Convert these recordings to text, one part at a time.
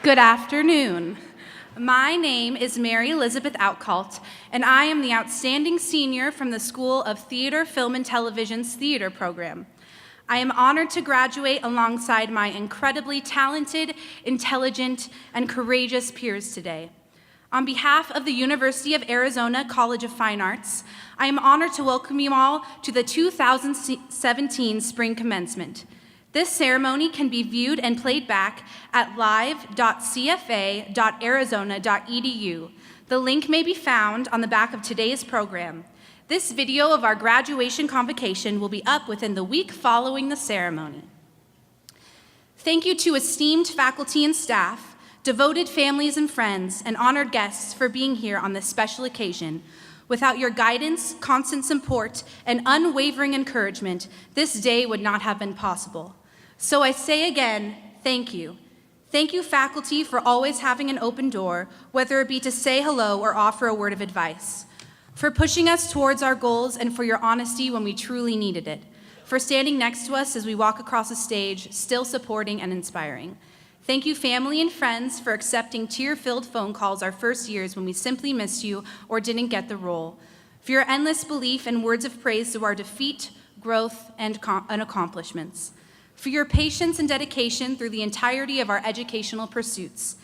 Good afternoon. My name is Mary Elizabeth Outcalt, and I am the outstanding senior from the School of Theater, Film, and Television's theater program. I am honored to graduate alongside my incredibly talented, intelligent, and courageous peers today. On behalf of the University of Arizona College of Fine Arts, I am honored to welcome you all to the 2017 spring commencement. This ceremony can be viewed and played back at live.cfa.arizona.edu. The link may be found on the back of today's program. This video of our graduation convocation will be up within the week following the ceremony. Thank you to esteemed faculty and staff, devoted families and friends, and honored guests for being here on this special occasion. Without your guidance, constant support, and unwavering encouragement, this day would not have been possible. So I say again, thank you. Thank you, faculty, for always having an open door, whether it be to say hello or offer a word of advice, for pushing us towards our goals and for your honesty when we truly needed it, for standing next to us as we walk across the stage, still supporting and inspiring. Thank you, family and friends, for accepting tear-filled phone calls our first years when we simply missed you or didn't get the role, for your endless belief and words of praise to our defeat, growth, and accomplishments, for your patience and dedication through the entirety of our educational pursuits.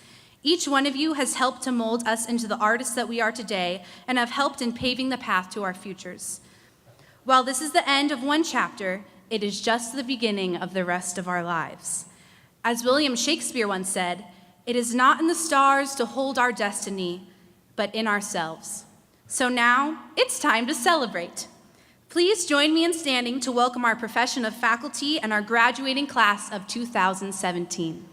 Each one of you has helped to mold us into the artists that we are today and have helped in paving the path to our futures. While this is the end of one chapter, it is just the beginning of the rest of our lives. As William Shakespeare once said, "It is not in the stars to hold our destiny, but in ourselves." So now, it's time to celebrate. Please join me in standing to welcome our profession of faculty and our graduating class of 2017.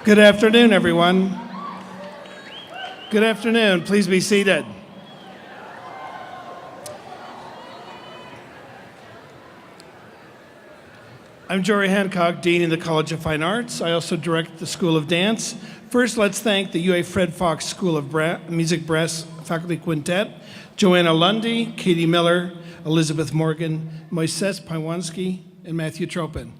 Good afternoon, everyone. Good afternoon. Please be seated. I'm Jory Hancock, Dean in the College of Fine Arts. I also direct the School of Dance. First, let's thank the UA Fred Fox School of Music Brass Faculty Quintet, Joanna Lundy, Katie Miller, Elizabeth Morgan, Moises Paiwanski, and Matthew Tropin.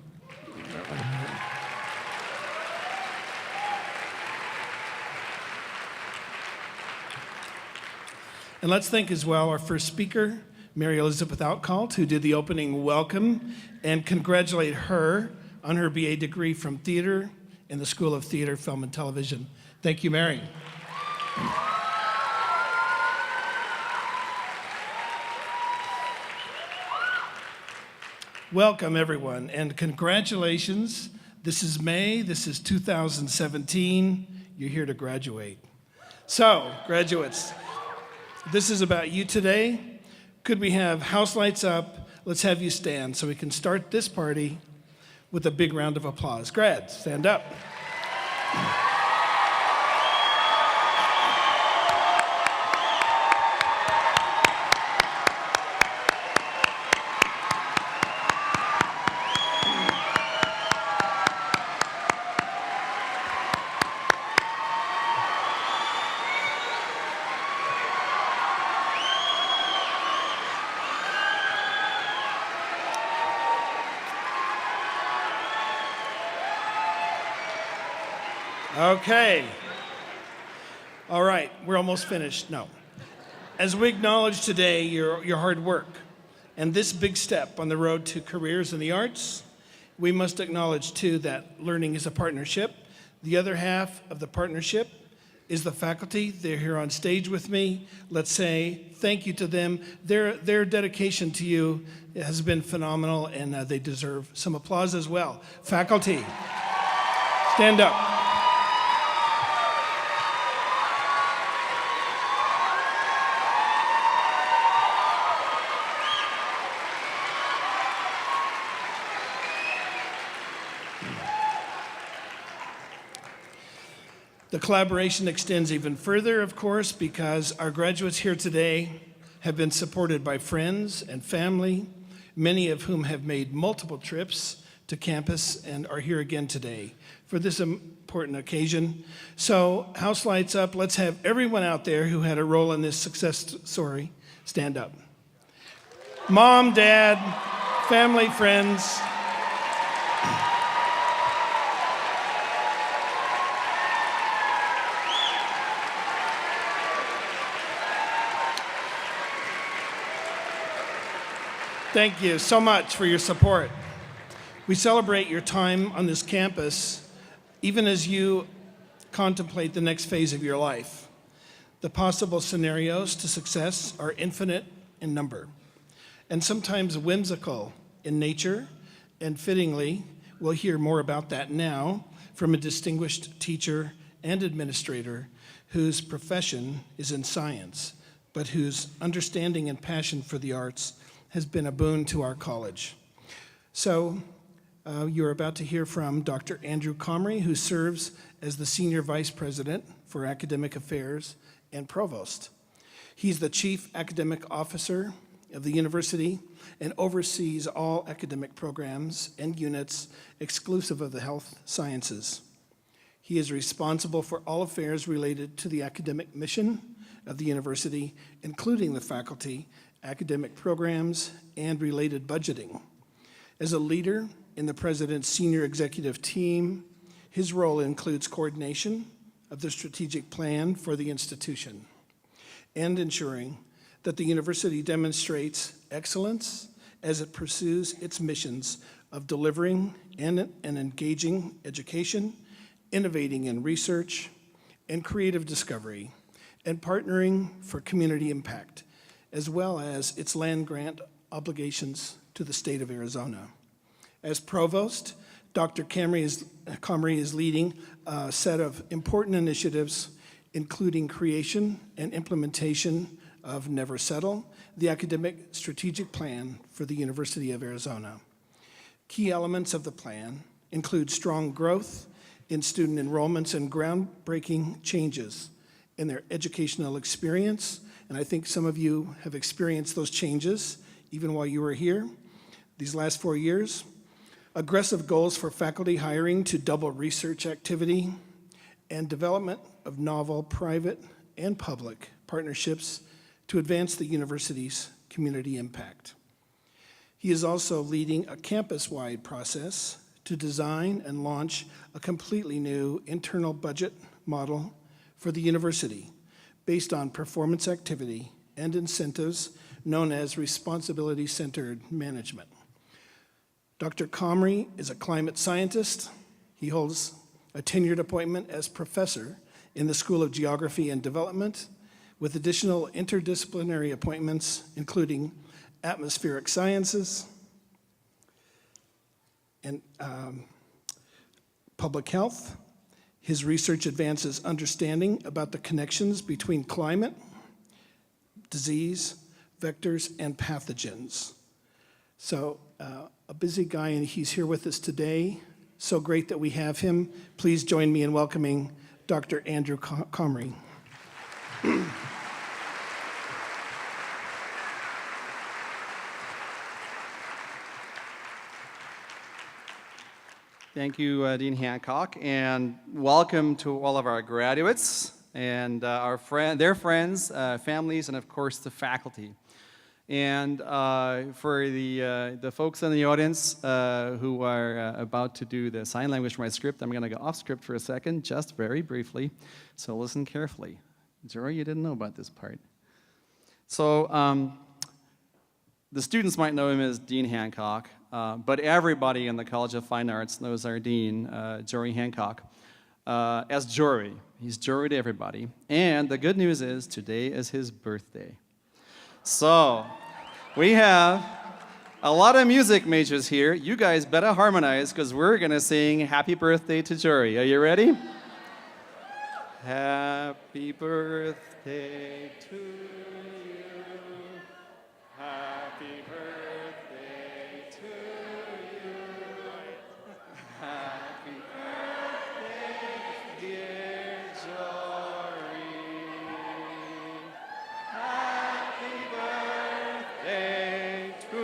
And let's thank as well our first speaker, Mary Elizabeth Outcalt, who did the opening welcome, and congratulate her on her BA degree from theater in the School of Theater, Film, and Television. Thank you, Mary. Welcome, everyone, and congratulations. This is May, this is 2017. You're here to graduate. So, graduates, this is about you today. Could we have house lights up? Let's have you stand so we can start this party with a big round of applause. Grads, stand up. Okay. All right, we're almost finished. No. As we acknowledge today your hard work and this big step on the road to careers in the arts, we must acknowledge too that learning is a partnership. The other half of the partnership is the faculty. They're here on stage with me. Let's say thank you to them. Their dedication to you has been phenomenal, and they deserve some applause as well. Faculty, stand up. The collaboration extends even further, of course, because our graduates here today have been supported by friends and family, many of whom have made multiple trips to campus and are here again today for this important occasion. So, house lights up. Let's have everyone out there who had a role in this success story stand up. Mom, dad, family, friends. Thank you so much for your support. We celebrate your time on this campus, even as you contemplate the next phase of your life. The possible scenarios to success are infinite in number, and sometimes whimsical in nature, and fittingly, we'll hear more about that now from a distinguished teacher and administrator whose profession is in science, but whose understanding and passion for the arts has been a boon to our college. So you're about to hear from Dr. Andrew Comrie, who serves as the Senior Vice President for Academic Affairs and Provost. He's the Chief Academic Officer of the university and oversees all academic programs and units exclusive of the health sciences. He is responsible for all affairs related to the academic mission of the university, including the faculty, academic programs, and related budgeting. As a leader in the president's senior executive team, his role includes coordination of the strategic plan for the institution and ensuring that the university demonstrates excellence as it pursues its missions of delivering and engaging education, innovating in research and creative discovery, and partnering for community impact, as well as its land grant obligations to the state of Arizona. As provost, Dr. Comrie is leading a set of important initiatives, including creation and implementation of Never Settle, the academic strategic plan for the University of Arizona. Key elements of the plan include strong growth in student enrollments and groundbreaking changes in their educational experience. And I think some of you have experienced those changes even while you were here these last 4 years. Aggressive goals for faculty hiring to double research activity and development of novel private and public partnerships to advance the university's community impact. He is also leading a campus-wide process to design and launch a completely new internal budget model for the university based on performance activity and incentives known as responsibility-centered management. Dr. Comrie is a climate scientist. He holds a tenured appointment as professor in the School of Geography and Development, with additional interdisciplinary appointments, including atmospheric sciences and public health. His research advances understanding about the connections between climate, disease, vectors, and pathogens. So a busy guy, and he's here with us today. So great that we have him. Please join me in welcoming Dr. Andrew Comrie. Thank you, Dean Hancock, and welcome to all of our graduates and their friends, families, and of course the faculty. And for the folks in the audience who are about to do the sign language for my script, I'm going to go off script for a second, just very briefly, so listen carefully. Jory, you didn't know about this part. So the students might know him as Dean Hancock, but everybody in the College of Fine Arts knows our dean, Jory Hancock, as Jory. He's Jory to everybody. And the good news is today is his birthday. So we have a lot of music majors here. You guys better harmonize because we're going to sing Happy Birthday to Jory. Are you ready? Happy birthday to you. Happy birthday to you. Happy birthday, dear Jory. Happy birthday to you.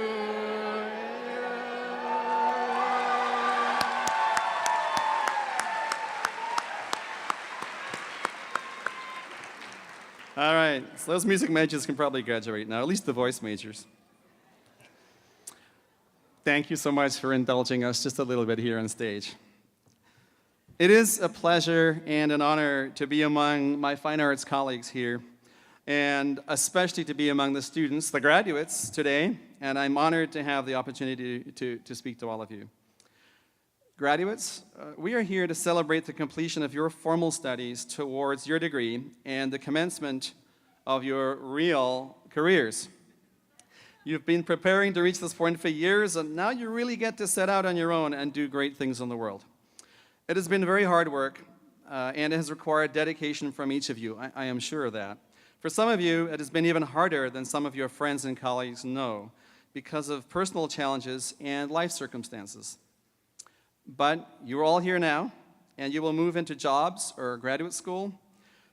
All right, so those music majors can probably graduate now, at least the voice majors. Thank you so much for indulging us just a little bit here on stage. It is a pleasure and an honor to be among my fine arts colleagues here, and especially to be among the students, the graduates today, and I'm honored to have the opportunity to speak to all of you. Graduates, we are here to celebrate the completion of your formal studies towards your degree and the commencement of your real careers. You've been preparing to reach this point for years, and now you really get to set out on your own and do great things in the world. It has been very hard work, and it has required dedication from each of you. I am sure of that. For some of you, it has been even harder than some of your friends and colleagues know because of personal challenges and life circumstances. But you're all here now, and you will move into jobs or graduate school.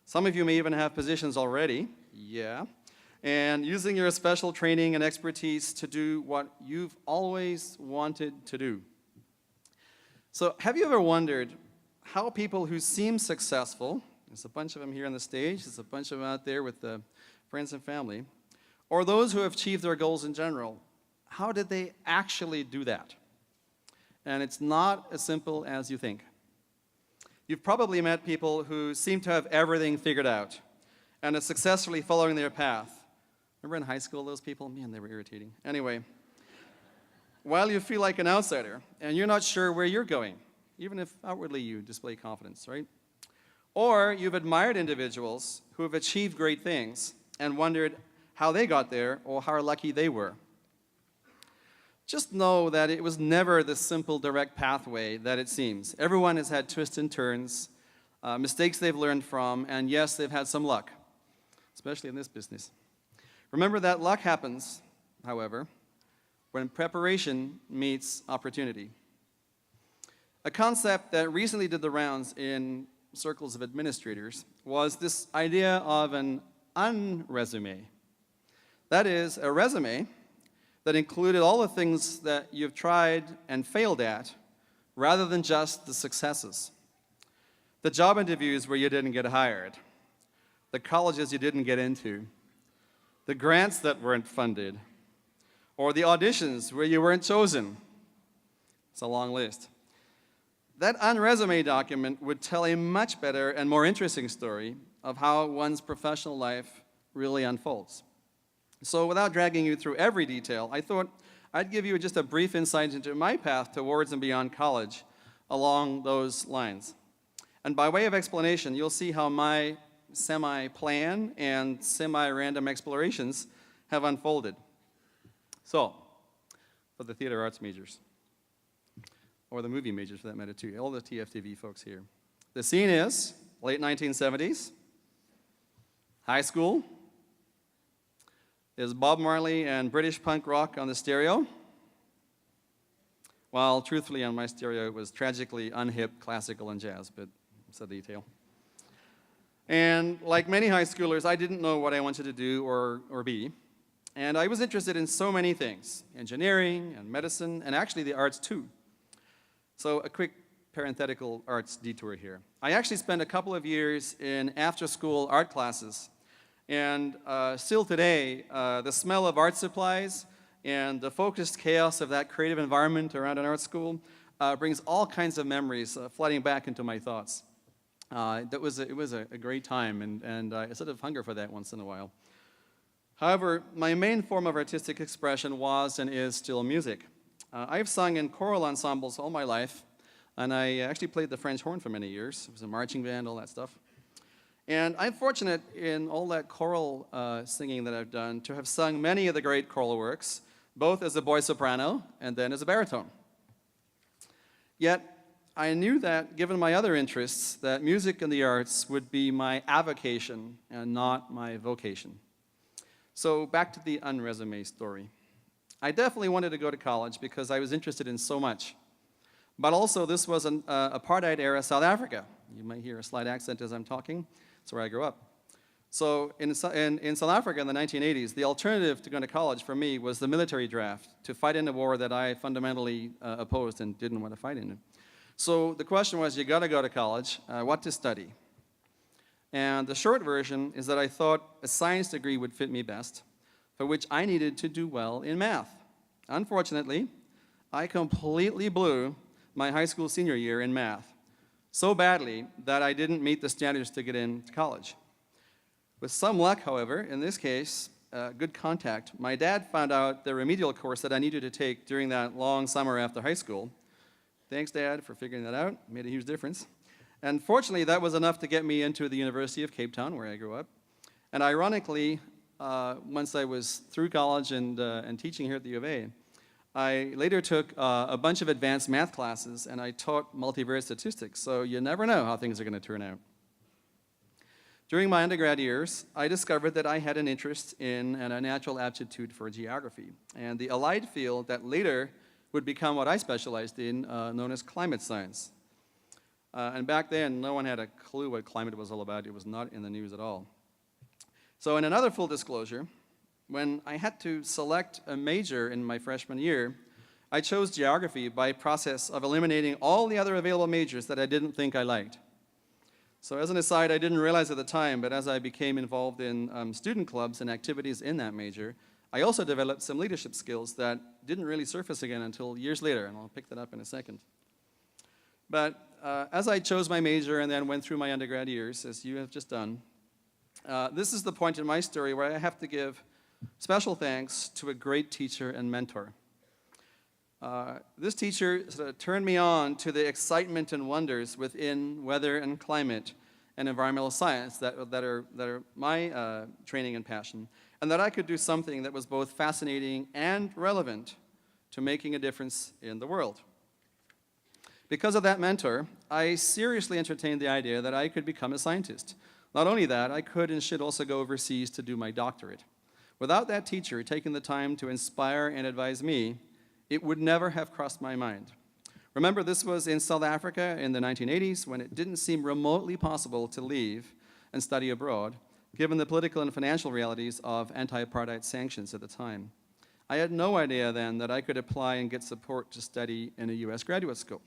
Some of you may even have positions already, and using your special training and expertise to do what you've always wanted to do. So have you ever wondered how people who seem successful, there's a bunch of them here on the stage, there's a bunch of them out there with the friends and family, or those who have achieved their goals in general, how did they actually do that? And it's not as simple as you think. You've probably met people who seem to have everything figured out and are successfully following their path. Remember in high school, those people? Man, they were irritating. Anyway, while you feel like an outsider and you're not sure where you're going, even if outwardly you display confidence, right? Or you've admired individuals who have achieved great things and wondered how they got there or how lucky they were. Just know that it was never the simple, direct pathway that it seems. Everyone has had twists and turns, mistakes they've learned from, and yes, they've had some luck, especially in this business. Remember that luck happens, however, when preparation meets opportunity. A concept that recently did the rounds in circles of administrators was this idea of an unresume. That is, a resume that included all the things that you've tried and failed at, rather than just the successes. The job interviews where you didn't get hired, the colleges you didn't get into, the grants that weren't funded, or the auditions where you weren't chosen. It's a long list. That unresume document would tell a much better and more interesting story of how one's professional life really unfolds. So without dragging you through every detail, I thought I'd give you just a brief insight into my path towards and beyond college along those lines. And by way of explanation, you'll see how my semi-plan and semi-random explorations have unfolded. So, for the theater arts majors, or the movie majors for that matter too, all the TFTV folks here. The scene is late 1970s, high school. There's Bob Marley and British punk rock on the stereo, while truthfully on my stereo it was tragically unhip classical and jazz, but it's a detail. And like many high schoolers, I didn't know what I wanted to do or be. And I was interested in so many things, engineering and medicine, and actually the arts too. So a quick parenthetical arts detour here. I actually spent a couple of years in after-school art classes. And still today, the smell of art supplies and the focused chaos of that creative environment around an art school brings all kinds of memories flooding back into my thoughts. It was a great time, and I sort of hunger for that once in a while. However, my main form of artistic expression was and is still music. I've sung in choral ensembles all my life, and I actually played the French horn for many years. It was a marching band, all that stuff. And I'm fortunate in all that choral singing that I've done to have sung many of the great choral works, both as a boy soprano and then as a baritone. Yet, I knew that, given my other interests, that music and the arts would be my avocation and not my vocation. So back to the unresume story. I definitely wanted to go to college because I was interested in so much. But also, this was an apartheid-era South Africa. You might hear a slight accent as I'm talking. That's where I grew up. So in South Africa in the 1980s, the alternative to going to college for me was the military draft, to fight in a war that I fundamentally opposed and didn't want to fight in. So the question was, you got to go to college, what to study? And the short version is that I thought a science degree would fit me best, for which I needed to do well in math. Unfortunately, I completely blew my high school senior year in math, so badly that I didn't meet the standards to get into college. With some luck, however, in this case, good contact, my dad found out the remedial course that I needed to take during that long summer after high school. Thanks, Dad, for figuring that out. It made a huge difference. And fortunately, that was enough to get me into the University of Cape Town, where I grew up. And ironically, once I was through college and teaching here at the U of A, I later took a bunch of advanced math classes, and I taught multivariate statistics, so you never know how things are going to turn out. During my undergrad years, I discovered that I had an interest in and a natural aptitude for geography, and the allied field that later would become what I specialized in, known as climate science. And back then, no one had a clue what climate was all about. It was not in the news at all. So in another full disclosure, when I had to select a major in my freshman year, I chose geography by process of eliminating all the other available majors that I didn't think I liked. So as an aside, I didn't realize at the time, but as I became involved in student clubs and activities in that major, I also developed some leadership skills that didn't really surface again until years later, and I'll pick that up in a second. But as I chose my major and then went through my undergrad years, as you have just done, this is the point in my story where I have to give special thanks to a great teacher and mentor. This teacher sort of turned me on to the excitement and wonders within weather and climate and environmental science that are my training and passion, and that I could do something that was both fascinating and relevant to making a difference in the world. Because of that mentor, I seriously entertained the idea that I could become a scientist. Not only that, I could and should also go overseas to do my doctorate, Without that teacher taking the time to inspire and advise me, it would never have crossed my mind. Remember, this was in South Africa in the 1980s when it didn't seem remotely possible to leave and study abroad, given the political and financial realities of anti-apartheid sanctions at the time. I had no idea then that I could apply and get support to study in a US graduate school.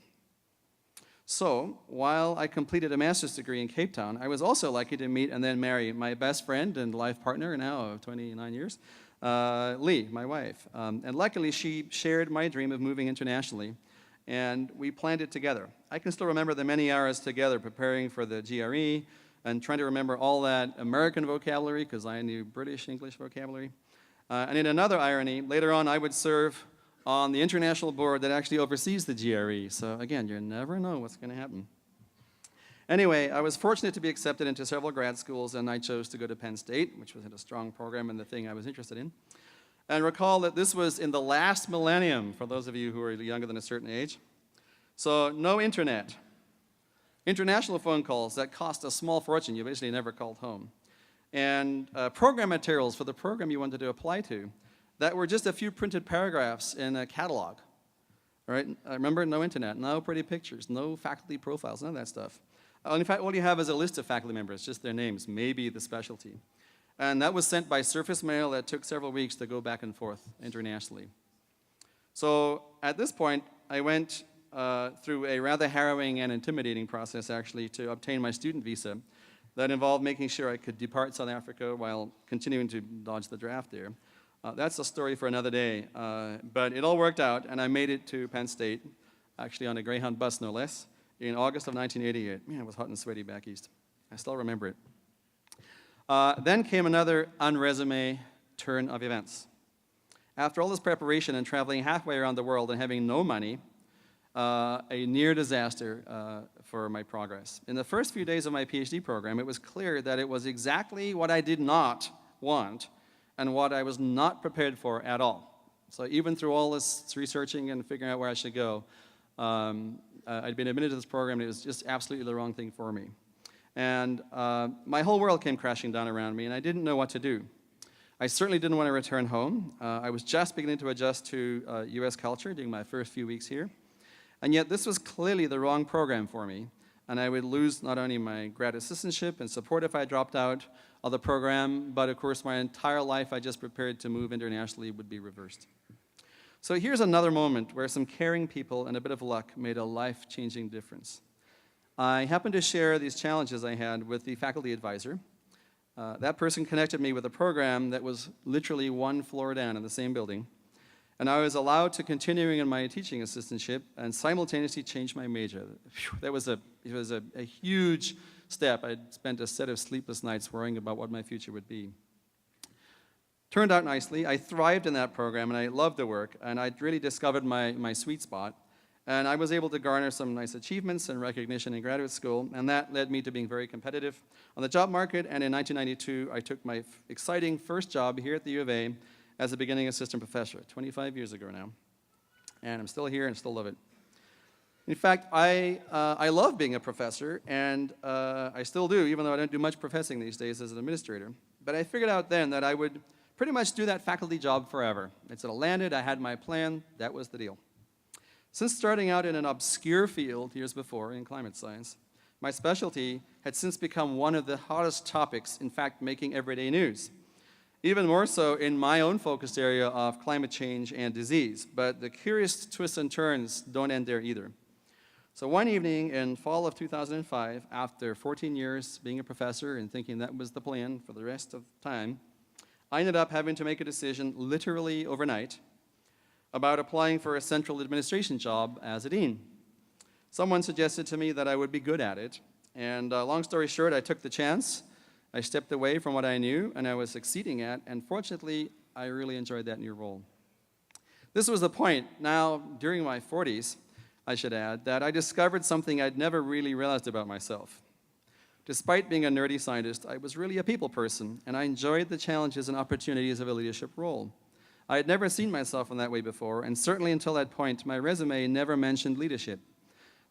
So, while I completed a master's degree in Cape Town, I was also lucky to meet and then marry my best friend and life partner now of 29 years, Lee, my wife. And luckily, she shared my dream of moving internationally, and we planned it together. I can still remember the many hours together preparing for the GRE and trying to remember all that American vocabulary, because I knew British English vocabulary. And in another irony, later on I would serve on the international board that actually oversees the GRE. So again, you never know what's going to happen. Anyway, I was fortunate to be accepted into several grad schools, and I chose to go to Penn State, which was a strong program and the thing I was interested in. And recall that this was in the last millennium, for those of you who are younger than a certain age. So no internet. International phone calls that cost a small fortune. You basically never called home. And program materials for the program you wanted to apply to that were just a few printed paragraphs in a catalog. All right? Remember, no internet, no pretty pictures, no faculty profiles, none of that stuff. In fact, all you have is a list of faculty members, just their names, maybe the specialty. And that was sent by surface mail that took several weeks to go back and forth internationally. So at this point, I went through a rather harrowing and intimidating process, actually, to obtain my student visa that involved making sure I could depart South Africa while continuing to dodge the draft there. That's a story for another day, but it all worked out, and I made it to Penn State, actually on a Greyhound bus, no less, in August of 1988. Man, it was hot and sweaty back east. I still remember it. Then came another on-resume turn of events. After all this preparation and traveling halfway around the world and having no money, a near disaster for my progress. In the first few days of my PhD program, it was clear that it was exactly what I did not want and what I was not prepared for at all. So even through all this researching and figuring out where I should go, I'd been admitted to this program, and it was just absolutely the wrong thing for me. And my whole world came crashing down around me, and I didn't know what to do. I certainly didn't want to return home. I was just beginning to adjust to US culture during my first few weeks here. And yet this was clearly the wrong program for me, and I would lose not only my grad assistantship and support if I dropped out of the program, but of course my entire life I just prepared to move internationally would be reversed. So here's another moment where some caring people and a bit of luck made a life-changing difference. I happened to share these challenges I had with the faculty advisor. That person connected me with a program that was literally one floor down in the same building, and I was allowed to continuing in my teaching assistantship and simultaneously change my major. It was a huge step. I'd spent a set of sleepless nights worrying about what my future would be. Turned out nicely. I thrived in that program, and I loved the work, and I'd really discovered my sweet spot. And I was able to garner some nice achievements and recognition in graduate school, and that led me to being very competitive on the job market. And in 1992, I took my exciting first job here at the U of A as a beginning assistant professor, 25 years ago now. And I'm still here and still love it. In fact, I love being a professor, and I still do, even though I don't do much professing these days as an administrator. But I figured out then that I would pretty much do that faculty job forever. It sort of landed, I had my plan, that was the deal. Since starting out in an obscure field years before in climate science, my specialty had since become one of the hottest topics, in fact, making everyday news. Even more so in my own focused area of climate change and disease, but the curious twists and turns don't end there either. So one evening in fall of 2005, after 14 years being a professor and thinking that was the plan for the rest of the time, I ended up having to make a decision literally overnight about applying for a central administration job as a dean. Someone suggested to me that I would be good at it, and long story short, I took the chance. I stepped away from what I knew and I was succeeding at, and fortunately, I really enjoyed that new role. This was the point, now during my 40s, I should add, that I discovered something I'd never really realized about myself. Despite being a nerdy scientist, I was really a people person, and I enjoyed the challenges and opportunities of a leadership role. I had never seen myself in that way before, and certainly until that point, my resume never mentioned leadership.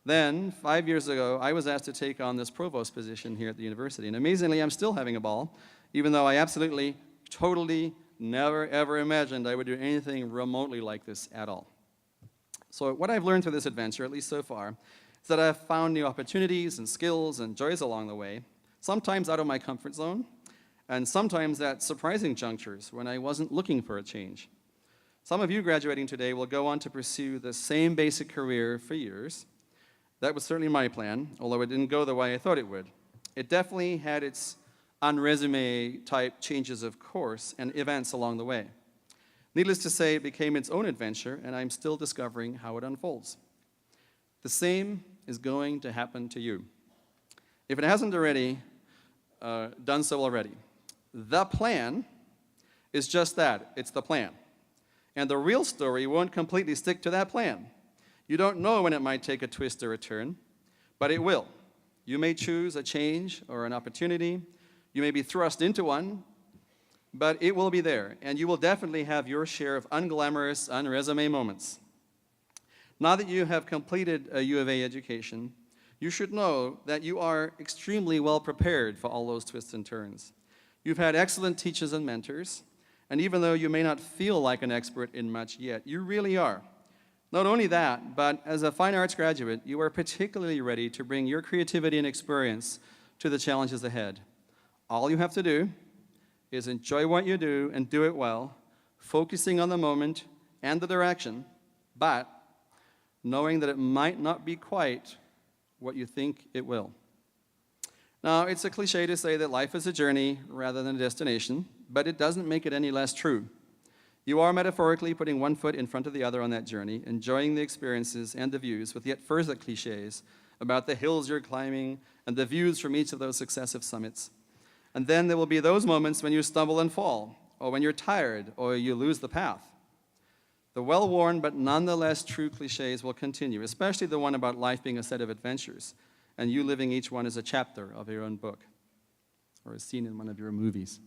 Then, 5 years ago, I was asked to take on this provost position here at the university, and amazingly, I'm still having a ball, even though I absolutely, totally never ever imagined I would do anything remotely like this at all. So what I've learned through this adventure, at least so far, is that I've found new opportunities and skills and joys along the way, sometimes out of my comfort zone, and sometimes at surprising junctures when I wasn't looking for a change. Some of you graduating today will go on to pursue the same basic career for years. That was certainly my plan, although it didn't go the way I thought it would. It definitely had its on-resume type changes of course and events along the way. Needless to say, it became its own adventure, and I'm still discovering how it unfolds. The same is going to happen to you. If it hasn't already, done so already. The plan is just that, it's the plan. And the real story won't completely stick to that plan. You don't know when it might take a twist or a turn, but it will. You may choose a change or an opportunity. You may be thrust into one, but it will be there, and you will definitely have your share of unglamorous, on-resume moments. Now that you have completed a U of A education, you should know that you are extremely well prepared for all those twists and turns. You've had excellent teachers and mentors, and even though you may not feel like an expert in much yet, you really are. Not only that, but as a fine arts graduate, you are particularly ready to bring your creativity and experience to the challenges ahead. All you have to do is enjoy what you do and do it well, focusing on the moment and the direction, but knowing that it might not be quite what you think it will. Now, it's a cliche to say that life is a journey rather than a destination, but it doesn't make it any less true. You are metaphorically putting one foot in front of the other on that journey, enjoying the experiences and the views with yet further cliches about the hills you're climbing and the views from each of those successive summits. And then there will be those moments when you stumble and fall, or when you're tired, or you lose the path. The well-worn but nonetheless true cliches will continue, especially the one about life being a set of adventures, and you living each one as a chapter of your own book, or a scene in one of your movies.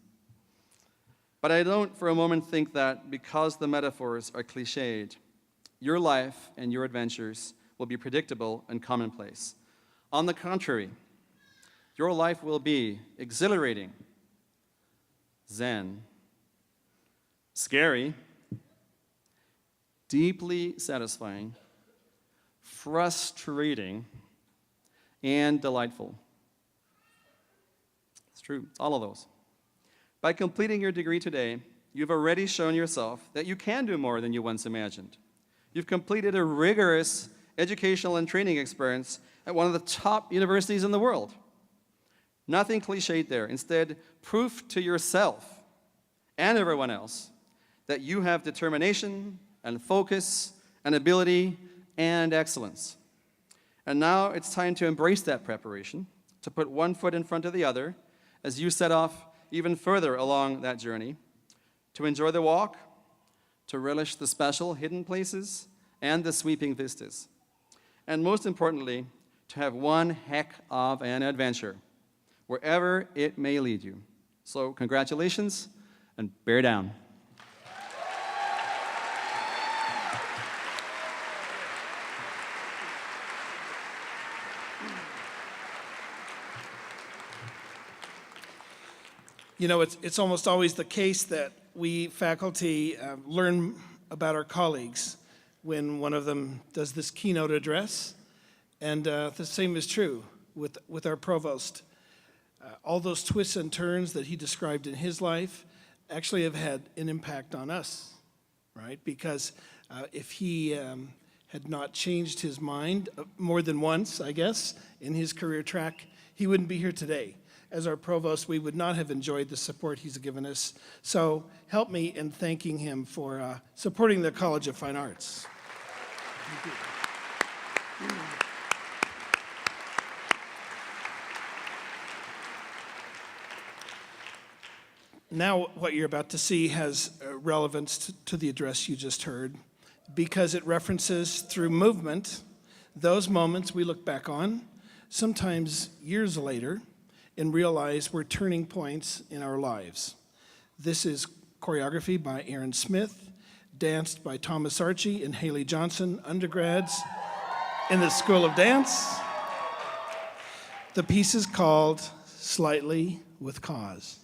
But I don't for a moment think that because the metaphors are cliched, your life and your adventures will be predictable and commonplace. On the contrary, your life will be exhilarating, zen, scary, deeply satisfying, frustrating, and delightful. It's true, it's all of those. By completing your degree today, you've already shown yourself that you can do more than you once imagined. You've completed a rigorous educational and training experience at one of the top universities in the world. Nothing cliched there. Instead, proof to yourself and everyone else that you have determination and focus and ability and excellence. And now it's time to embrace that preparation, to put one foot in front of the other as you set off even further along that journey, to enjoy the walk, to relish the special hidden places and the sweeping vistas. And most importantly, to have one heck of an adventure, wherever it may lead you. So congratulations, and bear down. You know, it's almost always the case that we faculty learn about our colleagues when one of them does this keynote address, and the same is true with our provost. All those twists and turns that he described in his life actually have had an impact on us, right? Because if he had not changed his mind more than once, I guess, in his career track, he wouldn't be here today. As our provost, we would not have enjoyed the support he's given us. So help me in thanking him for supporting the College of Fine Arts. Thank you. Now, what you're about to see has relevance to the address you just heard, because it references through movement those moments we look back on, sometimes years later, and realize were turning points in our lives. This is choreography by Aaron Smith, danced by Thomas Archie and Haley Johnson, undergrads in the School of Dance. The piece is called Slightly with Cause.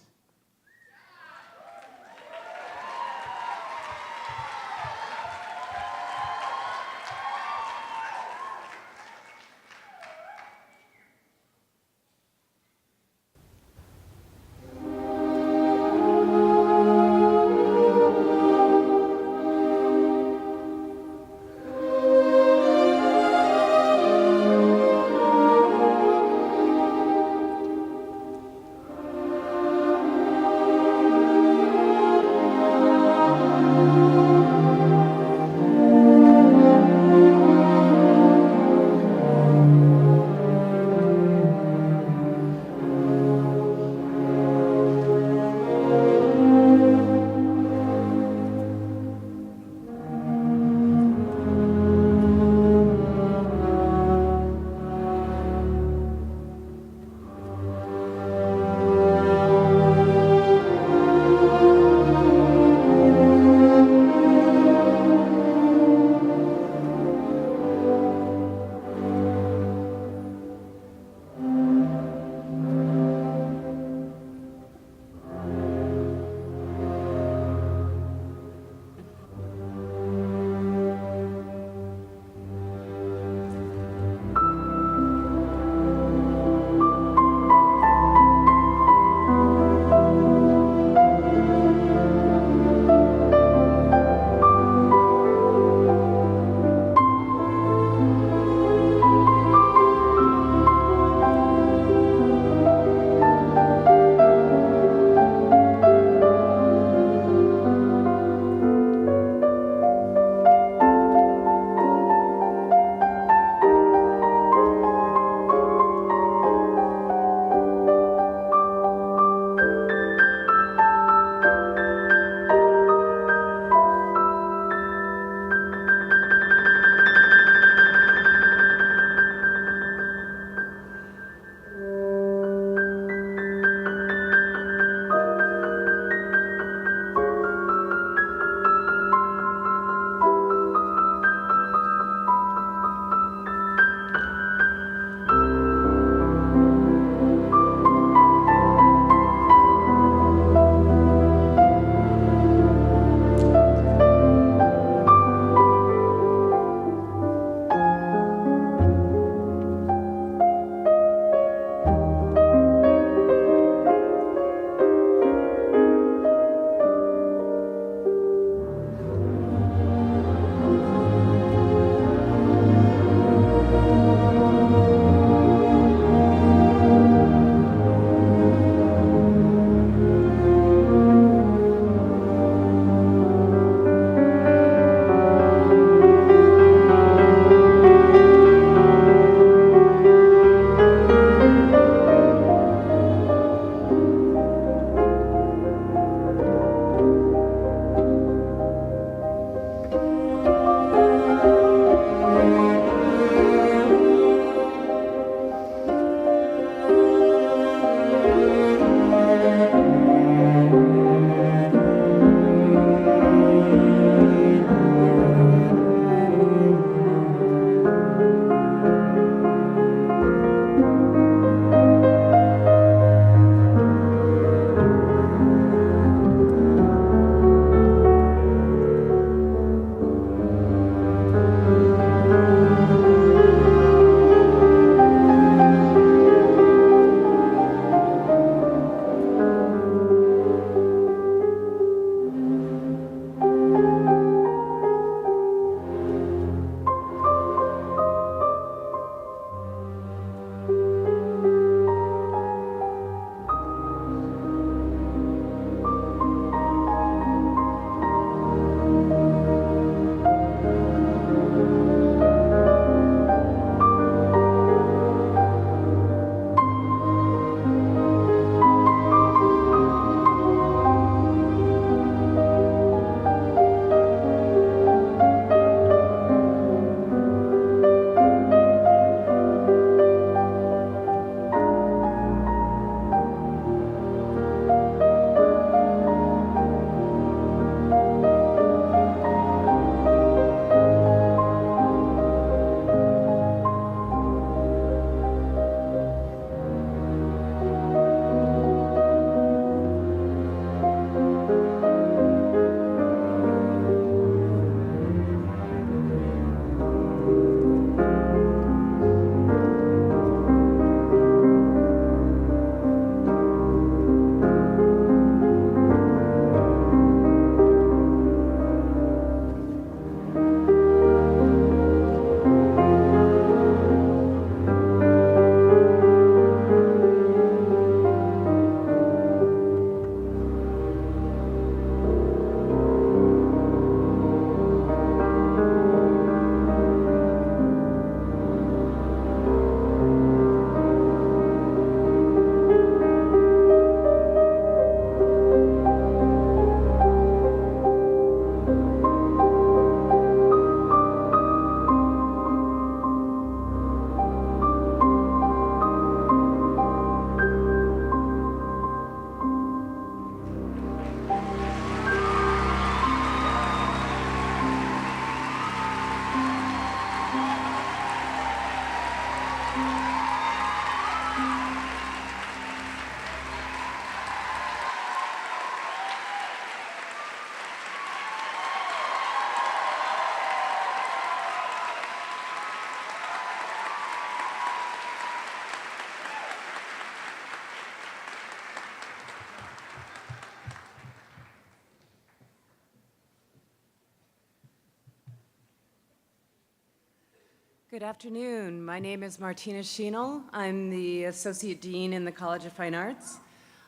Good afternoon. My name is Martina Schienel. I'm the Associate Dean in the College of Fine Arts.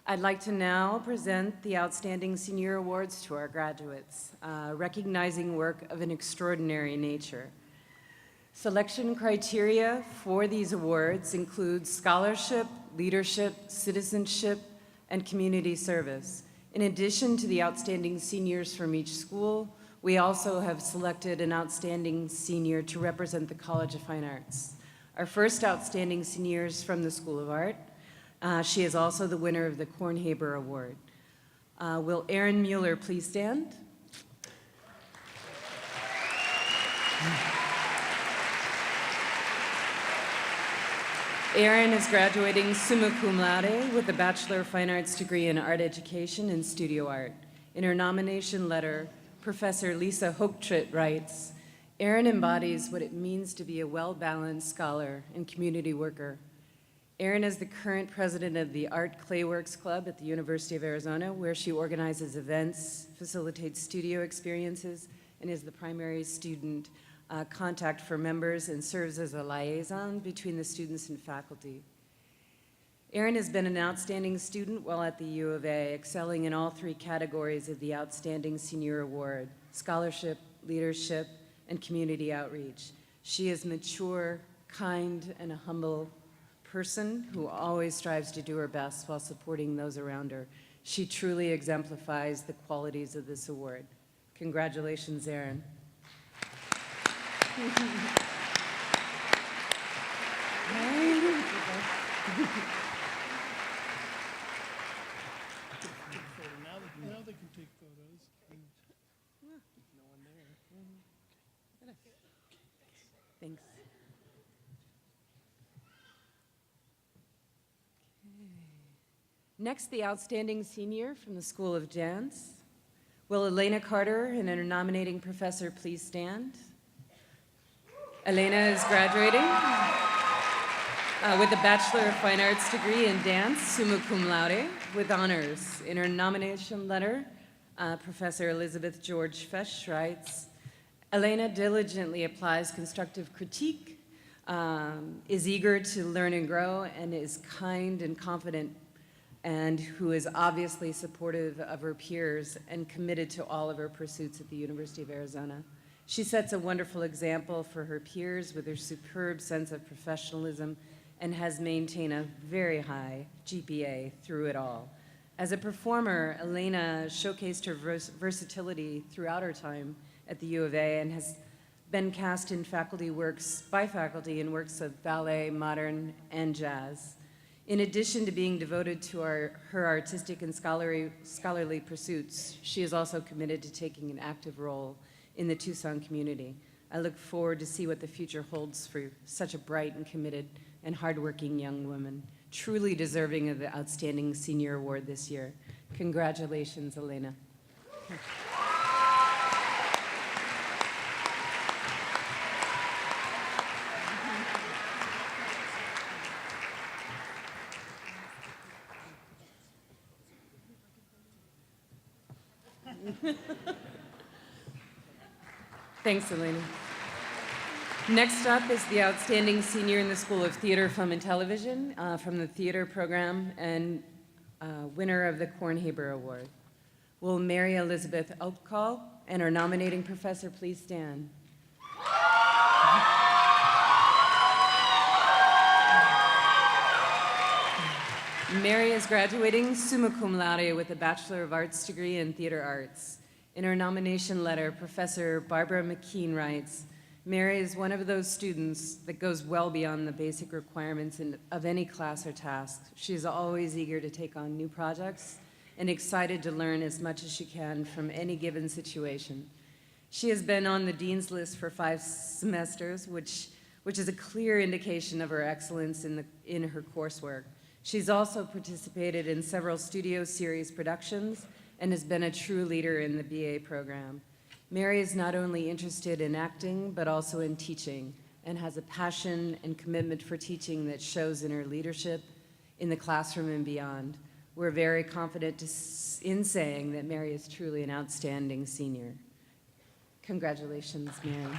I'd like to now present the Outstanding Senior Awards to our graduates, recognizing work of an extraordinary nature. Selection criteria for these awards include scholarship, leadership, citizenship, and community service. In addition to the outstanding seniors from each school, we also have selected an outstanding senior to represent the College of Fine Arts. Our first outstanding senior is from the School of Art. She is also the winner of the Kornhaber Award. Will Erin Mueller please stand? Erin is graduating summa cum laude with a Bachelor of Fine Arts degree in Art Education and Studio Art. In her nomination letter, Professor Lisa Hochtritt writes, Erin embodies what it means to be a well-balanced scholar and community worker. Erin is the current president of the Art Clayworks Club at the University of Arizona, where she organizes events, facilitates studio experiences, and is the primary student contact for members and serves as a liaison between the students and faculty. Erin has been an outstanding student while at the U of A, excelling in all three categories of the Outstanding Senior Award: scholarship, leadership, and community outreach. She is mature, kind, and a humble person who always strives to do her best while supporting those around her. She truly exemplifies the qualities of this award. Congratulations, Erin. Now they can take photos. No one there. Thanks. Next, the outstanding senior from the School of Dance. Will Elena Carter and her nominating professor please stand? Elena is graduating with a Bachelor of Fine Arts degree in dance, summa cum laude, with honors. In her nomination letter, Professor Elizabeth George Fesch writes, Elena diligently applies constructive critique, is eager to learn and grow, and is kind and confident, and who is obviously supportive of her peers and committed to all of her pursuits at the University of Arizona. She sets a wonderful example for her peers with her superb sense of professionalism and has maintained a very high GPA through it all. As a performer, Elena showcased her versatility throughout her time at the U of A and has been cast in faculty works by faculty in works of ballet, modern, and jazz. In addition to being devoted to her artistic and scholarly pursuits, she is also committed to taking an active role in the Tucson community. I look forward to see what the future holds for such a bright and committed and hardworking young woman, truly deserving of the Outstanding Senior Award this year. Congratulations, Elena. Thanks, Elena. Next up is the outstanding senior in the School of Theater, Film, and Television from the theater program and winner of the Kornhaber Award. Will Mary Elizabeth Elpcall and our nominating professor please stand? Mary is graduating summa cum laude with a Bachelor of Arts degree in Theater Arts. In her nomination letter, Professor Barbara McKean writes, Mary is one of those students that goes well beyond the basic requirements of any class or task. She is always eager to take on new projects and excited to learn as much as she can from any given situation. She has been on the Dean's List for 5 semesters, which is a clear indication of her excellence in her coursework. She's also participated in several studio series productions and has been a true leader in the BA program. Mary is not only interested in acting, but also in teaching, and has a passion and commitment for teaching that shows in her leadership, in the classroom and beyond. We're very confident in saying that Mary is truly an outstanding senior. Congratulations, Mary.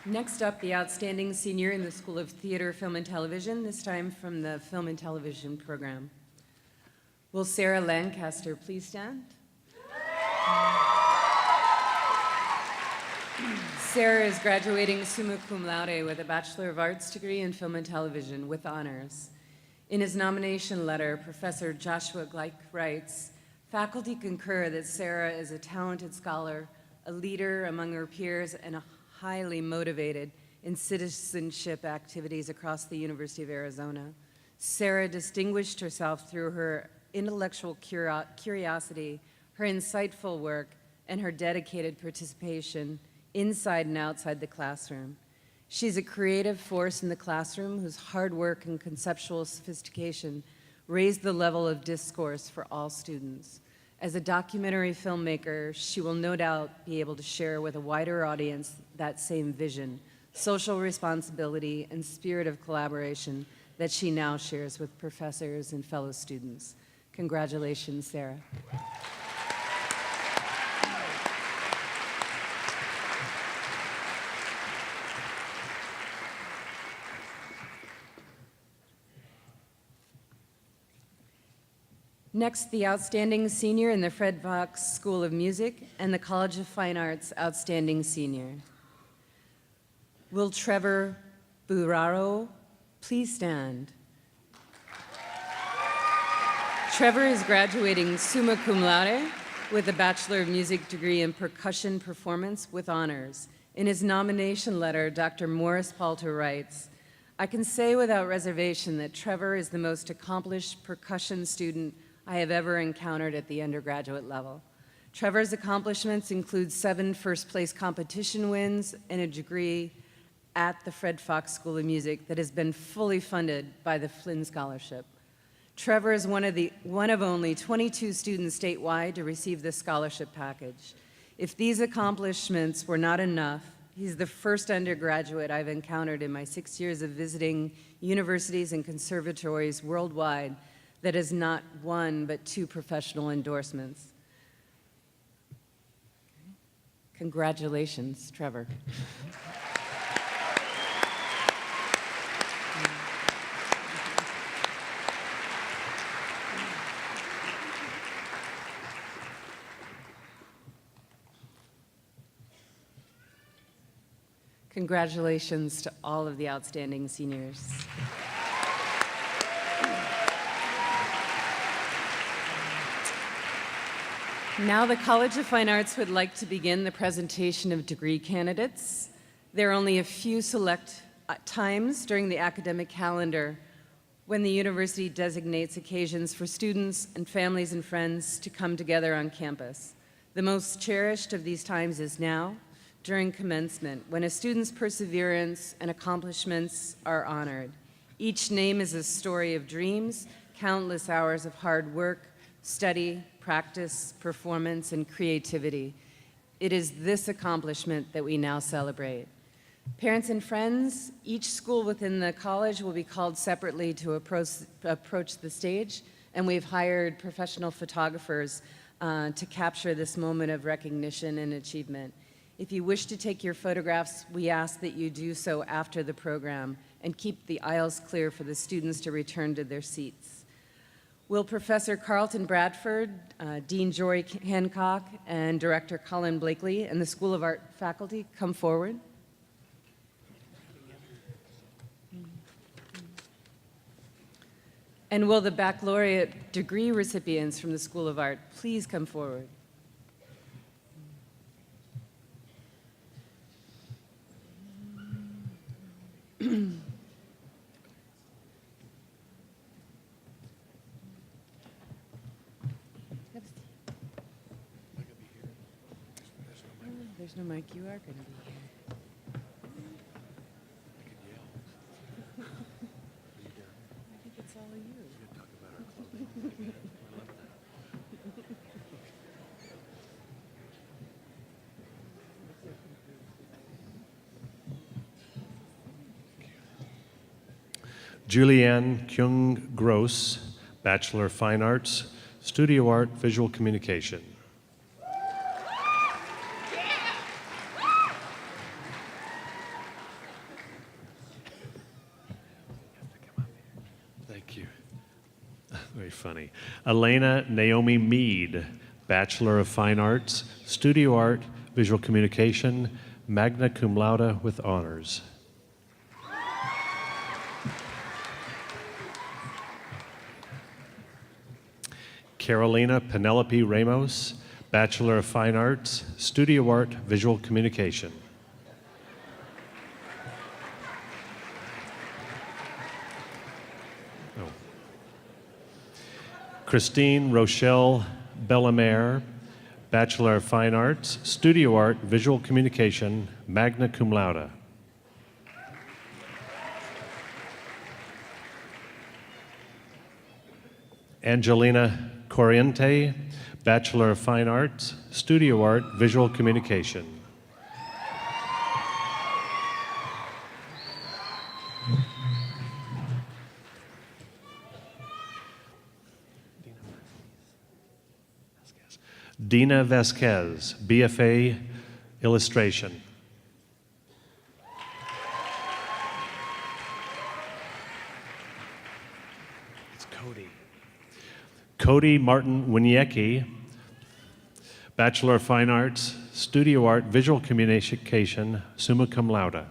Next up, the outstanding senior in the School of Theater, Film, and Television, this time from the Film and Television program. Will Sarah Lancaster please stand? Sarah is graduating summa cum laude with a Bachelor of Arts degree in Film and Television with honors. In his nomination letter, Professor Joshua Gleich writes, "Faculty concur that Sarah is a talented scholar, a leader among her peers, and a highly motivated in citizenship activities across the University of Arizona. Sarah distinguished herself through her intellectual curiosity, her insightful work, and her dedicated participation inside and outside the classroom. She's a creative force in the classroom whose hard work and conceptual sophistication raised the level of discourse for all students. As a documentary filmmaker, she will no doubt be able to share with a wider audience that same vision, social responsibility, and spirit of collaboration that she now shares with professors and fellow students. Congratulations, Sarah. Next, the outstanding senior in the Fred Fox School of Music and the College of Fine Arts outstanding senior. Will Trevor Buraro please stand? Trevor is graduating summa cum laude with a Bachelor of Music degree in Percussion Performance with honors. In his nomination letter, Dr. Morris Palter writes, "I can say without reservation that Trevor is the most accomplished percussion student I have ever encountered at the undergraduate level. Trevor's accomplishments include 7 first-place competition wins and a degree at the Fred Fox School of Music that has been fully funded by the Flynn Scholarship. Trevor is one of only 22 students statewide to receive this scholarship package. If these accomplishments were not enough, he's the first undergraduate I've encountered in my 6 years of visiting universities and conservatories worldwide that has not 1 but 2 professional endorsements." Congratulations, Trevor. Congratulations to all of the outstanding seniors. Now the College of Fine Arts would like to begin the presentation of degree candidates. There are only a few select times during the academic calendar when the university designates occasions for students and families and friends to come together on campus. The most cherished of these times is now, during commencement, when a student's perseverance and accomplishments are honored. Each name is a story of dreams, countless hours of hard work, study, practice, performance, and creativity. It is this accomplishment that we now celebrate. Parents and friends, each school within the college will be called separately to approach the stage, and we've hired professional photographers to capture this moment of recognition and achievement. If you wish to take your photographs, we ask that you do so after the program and keep the aisles clear for the students to return to their seats. Will Professor Carlton Bradford, Dean Jory Hancock, and Director Colin Blakely and the School of Art faculty come forward? And will the baccalaureate degree recipients from the School of Art please come forward? There's no mic. You are going to be here. I think it's all of you. Julianne Kyung Gross, Bachelor of Fine Arts, Studio Art, Visual Communication. Elena Naomi Mead, Bachelor of Fine Arts, Studio Art, Visual Communication, magna cum laude with honors. Carolina Penelope Ramos, Bachelor of Fine Arts, Studio Art, Visual Communication. Christine Rochelle Bellamere, Bachelor of Fine Arts, Studio Art, Visual Communication, magna cum laude. Angelina Corriente, Bachelor of Fine Arts, Studio Art, Visual Communication. Dina Vasquez, BFA, Illustration. It's Cody. Cody Martin Winiecki, Bachelor of Fine Arts, Studio Art, Visual Communication, summa cum laude.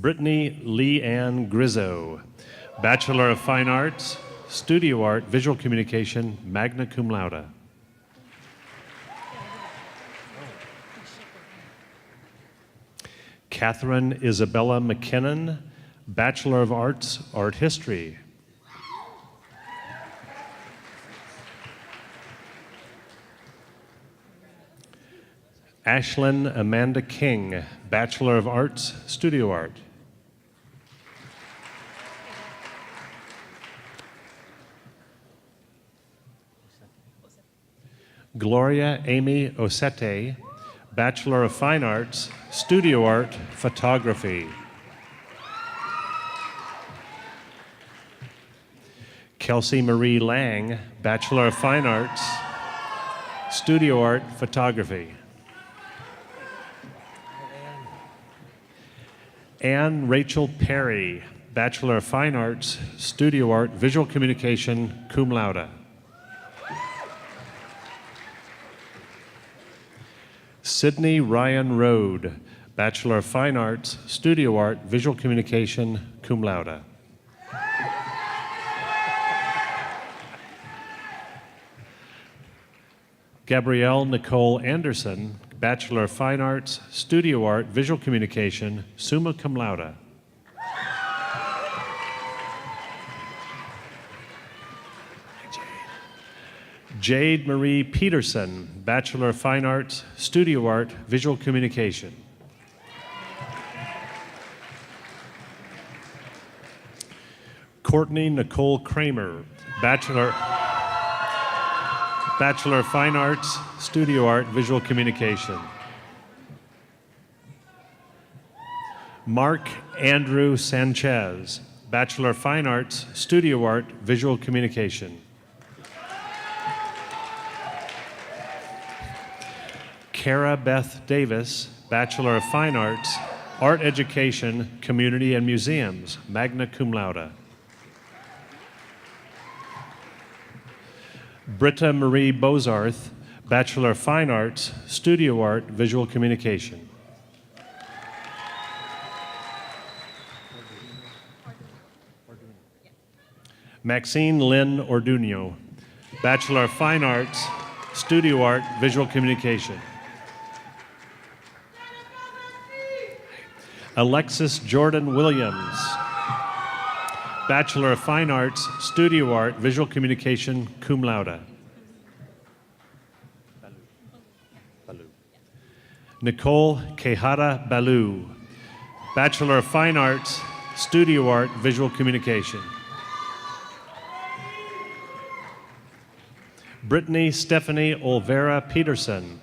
Brittany Lee Ann Grizzo, Bachelor of Fine Arts, Studio Art, Visual Communication, magna cum laude. Catherine Isabella McKinnon, Bachelor of Arts, Art History. Ashlyn Amanda King, Bachelor of Arts, Studio Art. Gloria Amy Osete, Bachelor of Fine Arts, Studio Art, Photography. Kelsey Marie Lang, Bachelor of Fine Arts, Studio Art, Photography. Anne Rachel Perry, Bachelor of Fine Arts, Studio Art, Visual Communication, cum laude. Sydney Ryan Rode, Bachelor of Fine Arts, Studio Art, Visual Communication, cum laude. Gabrielle Nicole Anderson, Bachelor of Fine Arts, Studio Art, Visual Communication, summa cum laude. Jade Marie Peterson, Bachelor of Fine Arts, Studio Art, Visual Communication. Courtney Nicole Kramer, Bachelor of Fine Arts, Studio Art, Visual Communication. Mark Andrew Sanchez, Bachelor of Fine Arts, Studio Art, Visual Communication. Kara Beth Davis, Bachelor of Fine Arts, Art Education, Community and Museums, magna cum laude. Britta Marie Bozarth, Bachelor of Fine Arts, Studio Art, Visual Communication. Maxine Lynn Orduno, Bachelor of Fine Arts, Studio Art, Visual Communication. Alexis Jordan Williams, Bachelor of Fine Arts, Studio Art, Visual Communication, cum laude. Nicole Quejada Balu, Bachelor of Fine Arts, Studio Art, Visual Communication. Brittany Stephanie Olvera Peterson,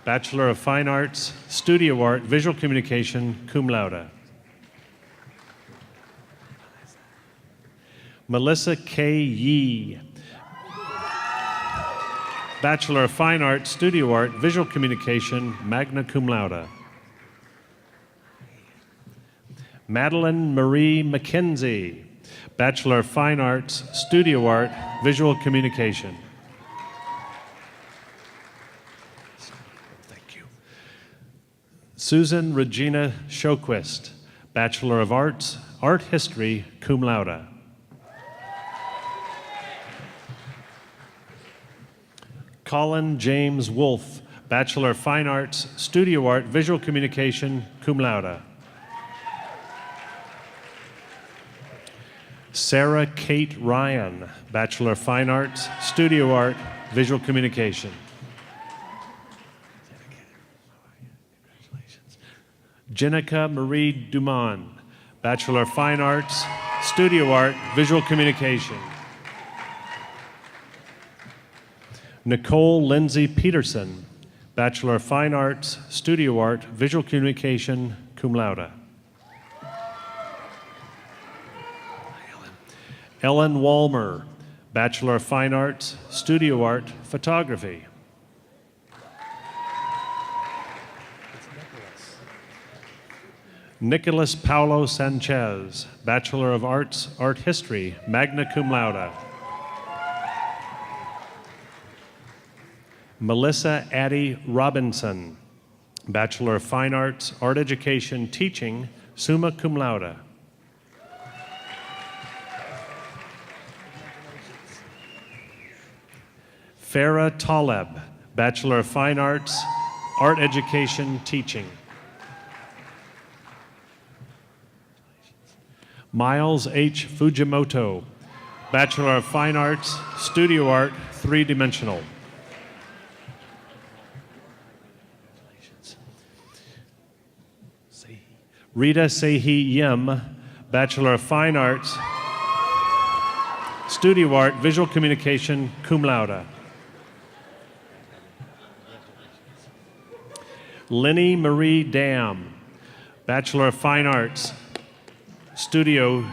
Bachelor of Fine Arts, Studio Art, Visual Communication, cum laude. Melissa K. Yee, Bachelor of Fine Arts, Studio Art, Visual Communication, magna cum laude. Madeline Marie McKenzie, Bachelor of Fine Arts, Studio Art, Visual Communication. Thank you. Susan Regina Shoquist, Bachelor of Arts, Art History, cum laude. Colin James Wolfe, Bachelor of Fine Arts, Studio Art, Visual Communication, cum laude. Sarah Kate Ryan, Bachelor of Fine Arts, Studio Art, Visual Communication. Jenica Marie Dumont, Bachelor of Fine Arts, Studio Art, Visual Communication. Nicole Lindsay Peterson, Bachelor of Fine Arts, Studio Art, Visual Communication, cum laude. Ellen Walmer, Bachelor of Fine Arts, Studio Art, Photography. Nicholas Paulo Sanchez, Bachelor of Arts, Art History, magna cum laude. Melissa Addie Robinson, Bachelor of Fine Arts, Art Education, Teaching, summa cum laude. Farah Taleb, Bachelor of Fine Arts, Art Education, Teaching. Miles H. Fujimoto, Bachelor of Fine Arts, Studio Art, three-dimensional. Rita Sehi Yim, Bachelor of Fine Arts, Studio Art, Visual Communication, cum laude. Lenny Marie Dam, Bachelor of Fine Arts, Studio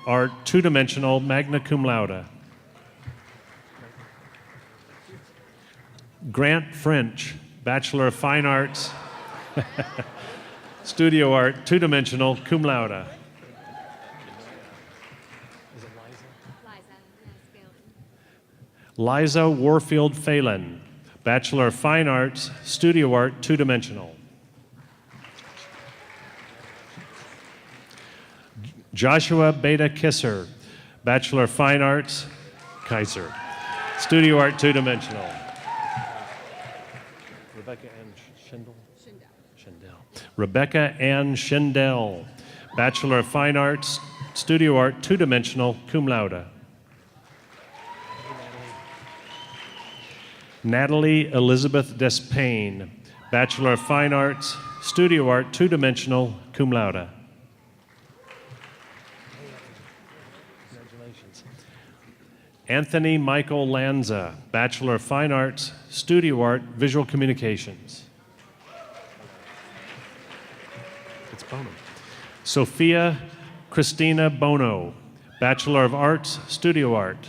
Art, two-dimensional, magna cum laude. Grant French, Bachelor of Fine Arts, Studio Art, two-dimensional, cum laude. Liza Warfield Phelan, Bachelor of Fine Arts, Studio Art, two-dimensional. Joshua Beta Kisser, Bachelor of Fine Arts, Kaiser, Studio Art, two-dimensional. Rebecca Ann Schindel? Schindel. Rebecca Ann Schindel, Bachelor of Fine Arts, Studio Art, two-dimensional, cum laude. Natalie Elizabeth Despain, Bachelor of Fine Arts, Studio Art, two-dimensional, cum laude. Congratulations. Anthony Michael Lanza, Bachelor of Fine Arts, Studio Art, Visual Communications. It's Bono. Sophia Christina Bono, Bachelor of Arts, Studio Art.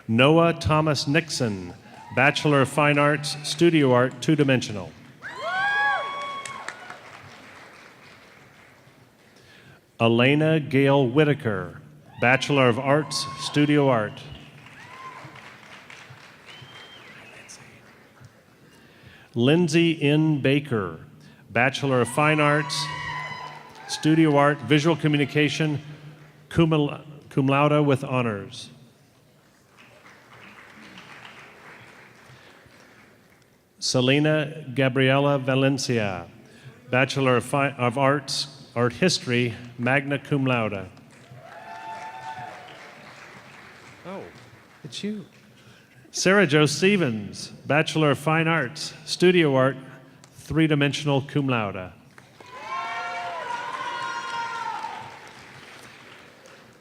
Noah Thomas Nixon, Bachelor of Fine Arts, Studio Art, two-dimensional. Elena Gail Whitaker, Bachelor of Arts, Studio Art. Lindsay N. Baker, Bachelor of Fine Arts, Studio Art, Visual Communication, cum laude with honors. Selena Gabriela Valencia, Bachelor of Arts, Art History, magna cum laude. Oh, it's you. Sarah Jo Stevens, Bachelor of Fine Arts, Studio Art, three-dimensional, cum laude.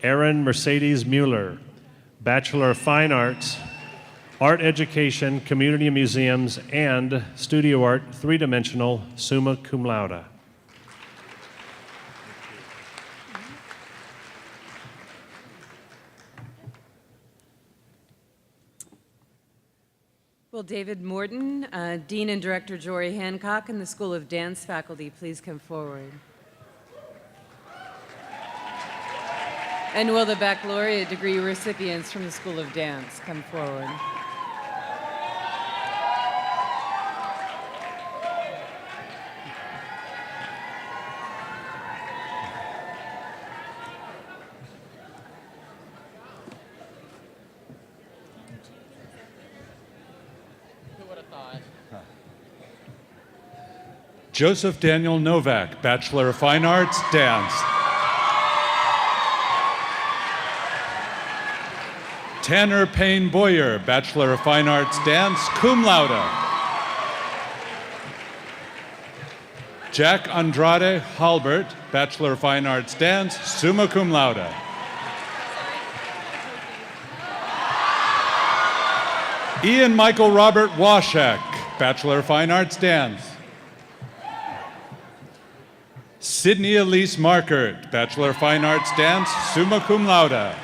Erin Mercedes Mueller, Bachelor of Fine Arts, Art Education, Community Museums, and Studio Art, three-dimensional, summa cum laude. Will David Morton, Dean and Director Jory Hancock, and the School of Dance faculty please come forward? And will the baccalaureate degree recipients from the School of Dance come forward? Joseph Daniel Novak, Bachelor of Fine Arts, Dance. Tanner Payne Boyer, Bachelor of Fine Arts, Dance, cum laude. Jack Andrade Halbert, Bachelor of Fine Arts, Dance, summa cum laude. Ian Michael Robert Washak, Bachelor of Fine Arts, Dance. Sydney Elise Markert, Bachelor of Fine Arts, Dance, summa cum laude.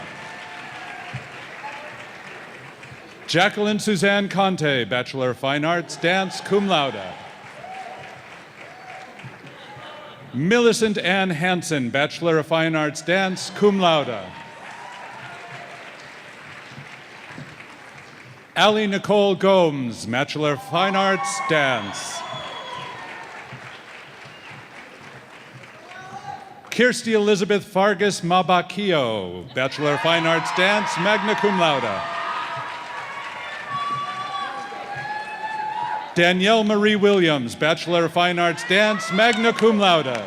Jacqueline Suzanne Conte, Bachelor of Fine Arts, Dance, cum laude. Millicent Ann Hansen, Bachelor of Fine Arts, Dance, cum laude. Allie Nicole Gomes, Bachelor of Fine Arts, Dance. Kirsty Elizabeth Fargas Mabakio, Bachelor of Fine Arts, Dance, magna cum laude. Danielle Marie Williams, Bachelor of Fine Arts, Dance, magna cum laude.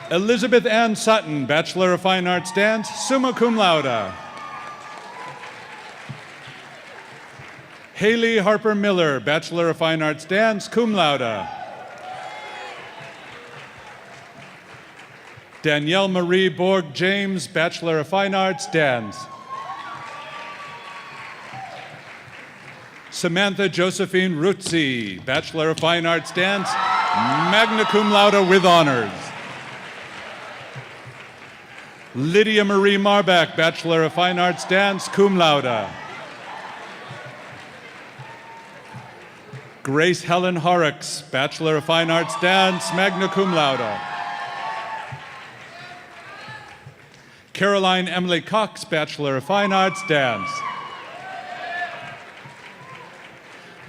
Elizabeth Ann Sutton, Bachelor of Fine Arts, Dance, summa cum laude. Haley Harper Miller, Bachelor of Fine Arts, Dance, cum laude. Danielle Marie Borg James, Bachelor of Fine Arts, Dance. Samantha Josephine Ruzzi, Bachelor of Fine Arts, Dance, magna cum laude with honors. Lydia Marie Marbach, Bachelor of Fine Arts, Dance, cum laude. Grace Helen Horrocks, Bachelor of Fine Arts, Dance, magna cum laude. Caroline Emily Cox, Bachelor of Fine Arts, Dance.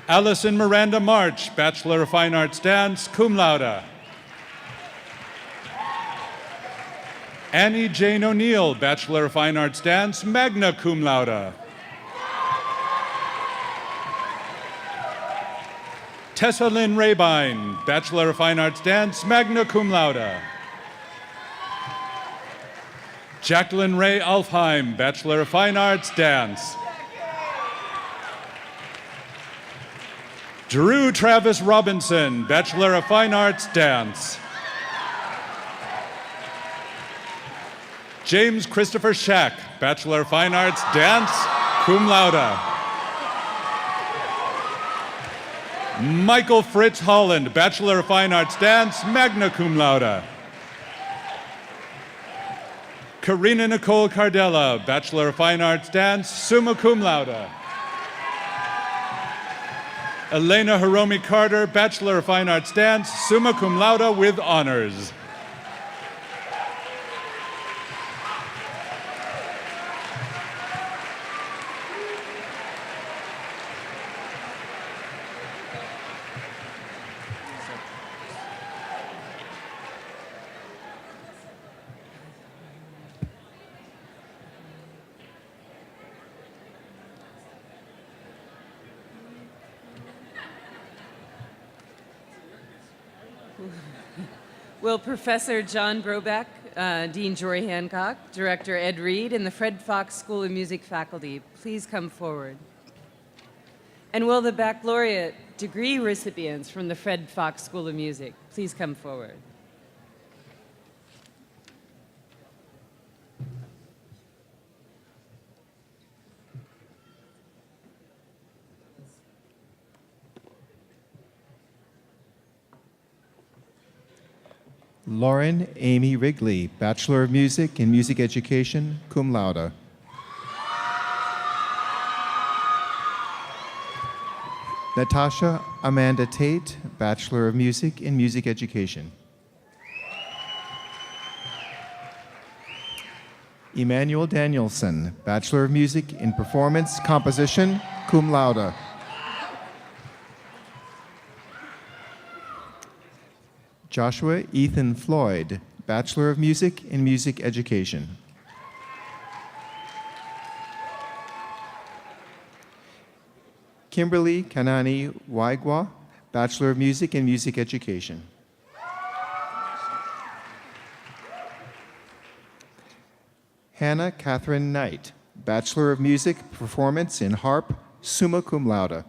Allison Miranda March, Bachelor of Fine Arts, Dance, cum laude. Annie Jane O'Neill, Bachelor of Fine Arts, Dance, magna cum laude. Tessa Lynn Rabine, Bachelor of Fine Arts, Dance, magna cum laude. Jacqueline Ray Alfheim, Bachelor of Fine Arts, Dance. Drew Travis Robinson, Bachelor of Fine Arts, Dance. James Christopher Shack, Bachelor of Fine Arts, Dance, cum laude. Michael Fritz Holland, Bachelor of Fine Arts, Dance, magna cum laude. Karina Nicole Cardella, Bachelor of Fine Arts, Dance, summa cum laude. Elena Hiromi Carter, Bachelor of Fine Arts, Dance, summa cum laude with honors. Will Professor John Brobeck, Dean Jory Hancock, Director Ed Reed, and the Fred Fox School of Music faculty please come forward? And will the baccalaureate degree recipients from the Fred Fox School of Music please come forward? Lauren Amy Wrigley, Bachelor of Music in Music Education, cum laude. Natasha Amanda Tate, Bachelor of Music in Music Education. Emmanuel Danielson, Bachelor of Music in Performance Composition, cum laude. Joshua Ethan Floyd, Bachelor of Music in Music Education. Kimberly Kanani Waigwa, Bachelor of Music in Music Education. Hannah Catherine Knight, Bachelor of Music Performance in Harp, summa cum laude.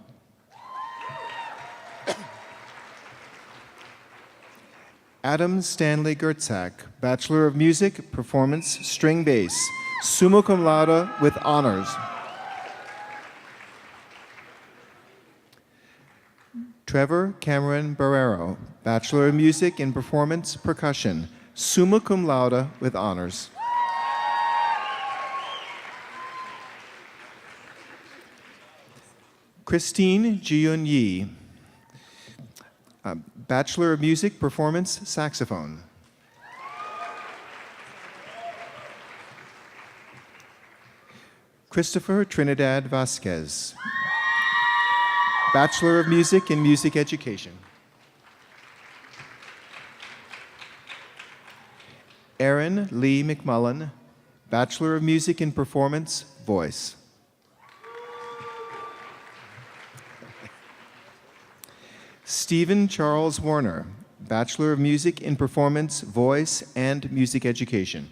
Adam Stanley Gertzak, Bachelor of Music Performance String Bass, summa cum laude with honors. Trevor Cameron Barrero, Bachelor of Music in Performance Percussion, summa cum laude with honors. Christine Jiun Yi, Bachelor of Music Performance Saxophone. Christopher Trinidad Vasquez, Bachelor of Music in Music Education. Aaron Lee McMullen, Bachelor of Music in Performance, Voice. Stephen Charles Warner, Bachelor of Music in Performance, Voice, and Music Education.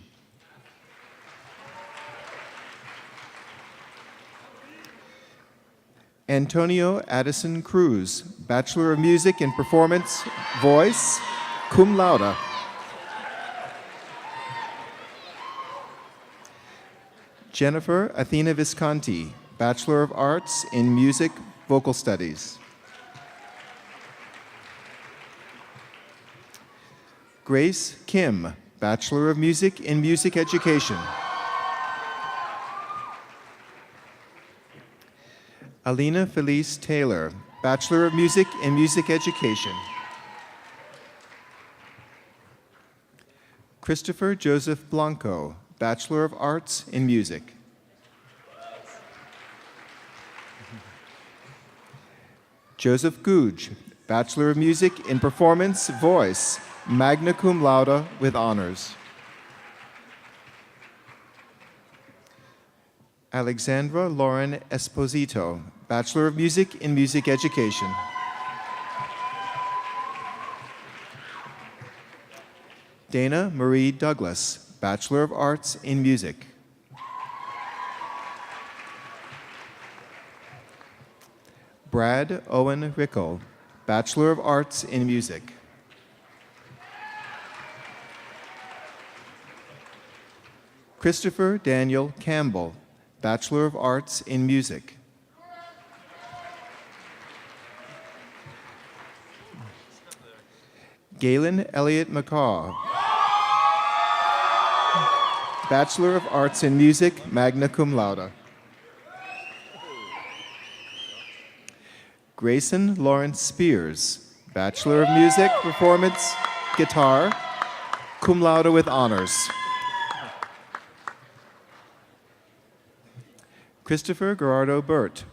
Antonio Addison Cruz, Bachelor of Music in Performance, Voice, cum laude. Jennifer Athena Visconti, Bachelor of Arts in Music, Vocal Studies. Grace Kim, Bachelor of Music in Music Education. Alina Felice Taylor, Bachelor of Music in Music Education. Christopher Joseph Blanco, Bachelor of Arts in Music. Joseph Googe, Bachelor of Music in Performance, Voice, magna cum laude with honors. Alexandra Lauren Esposito, Bachelor of Music in Music Education. Dana Marie Douglas, Bachelor of Arts in Music. Brad Owen Rickle, Bachelor of Arts in Music. Christopher Daniel Campbell, Bachelor of Arts in Music. Galen Elliott McCaw, Bachelor of Arts in Music, magna cum laude. Grayson Lawrence Spears, Bachelor of Music, Performance, Guitar, cum laude with honors. Christopher Gerardo Burt,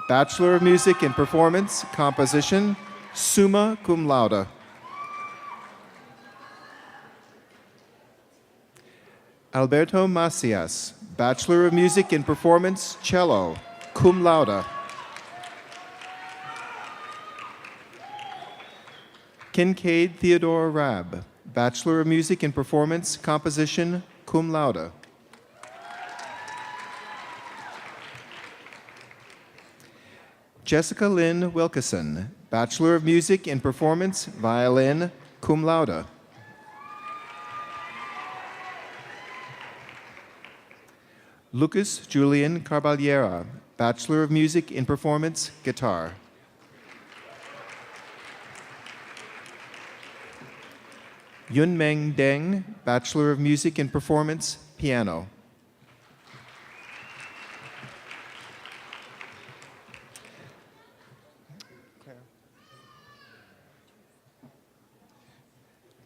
Bachelor of Music in Performance, Composition, summa cum laude. Alberto Macias, Bachelor of Music in Performance, Cello, cum laude. Kincaid Theodore Rabb, Bachelor of Music in Performance, Composition, cum laude. Jessica Lynn Wilkeson, Bachelor of Music in Performance, Violin, cum laude. Lucas Julian Carballera, Bachelor of Music in Performance, Guitar. Yunmeng Deng, Bachelor of Music in Performance, Piano.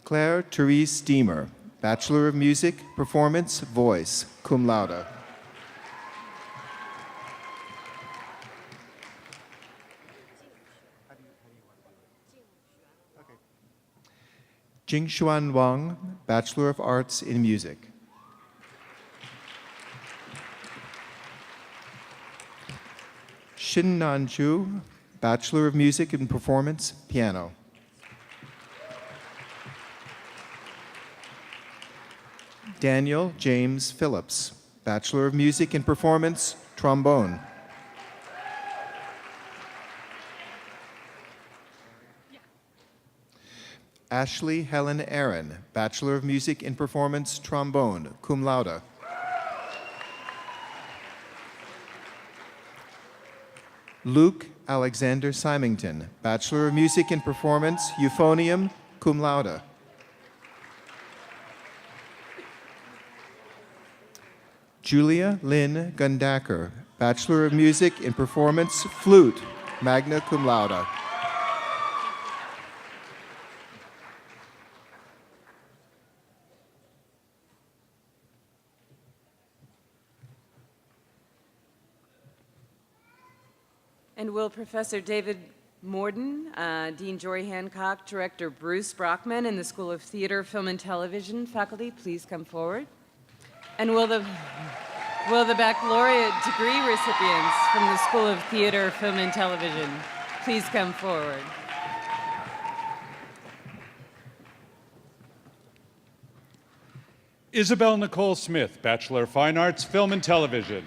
Claire Therese Deemer, Bachelor of Music, Performance, Voice, cum laude. Jingshuan Wang, Bachelor of Arts in Music. Shinnan Chu, Bachelor of Music and Performance, Piano. Daniel James Phillips, Bachelor of Music and Performance, Trombone. Ashley Helen Aaron, Bachelor of Music and Performance, Trombone, cum laude. Luke Alexander Symington, Bachelor of Music and Performance, Euphonium, cum laude. Julia Lynn Gundaker, Bachelor of Music and Performance, Flute, magna cum laude. And will Professor David Morden, Dean Jory Hancock, Director Bruce Brockman in the School of Theater, Film, and Television faculty please come forward? And will the baccalaureate degree recipients from the School of Theater, Film, and Television please come forward? Isabel Nicole Smith, Bachelor of Fine Arts, Film and Television.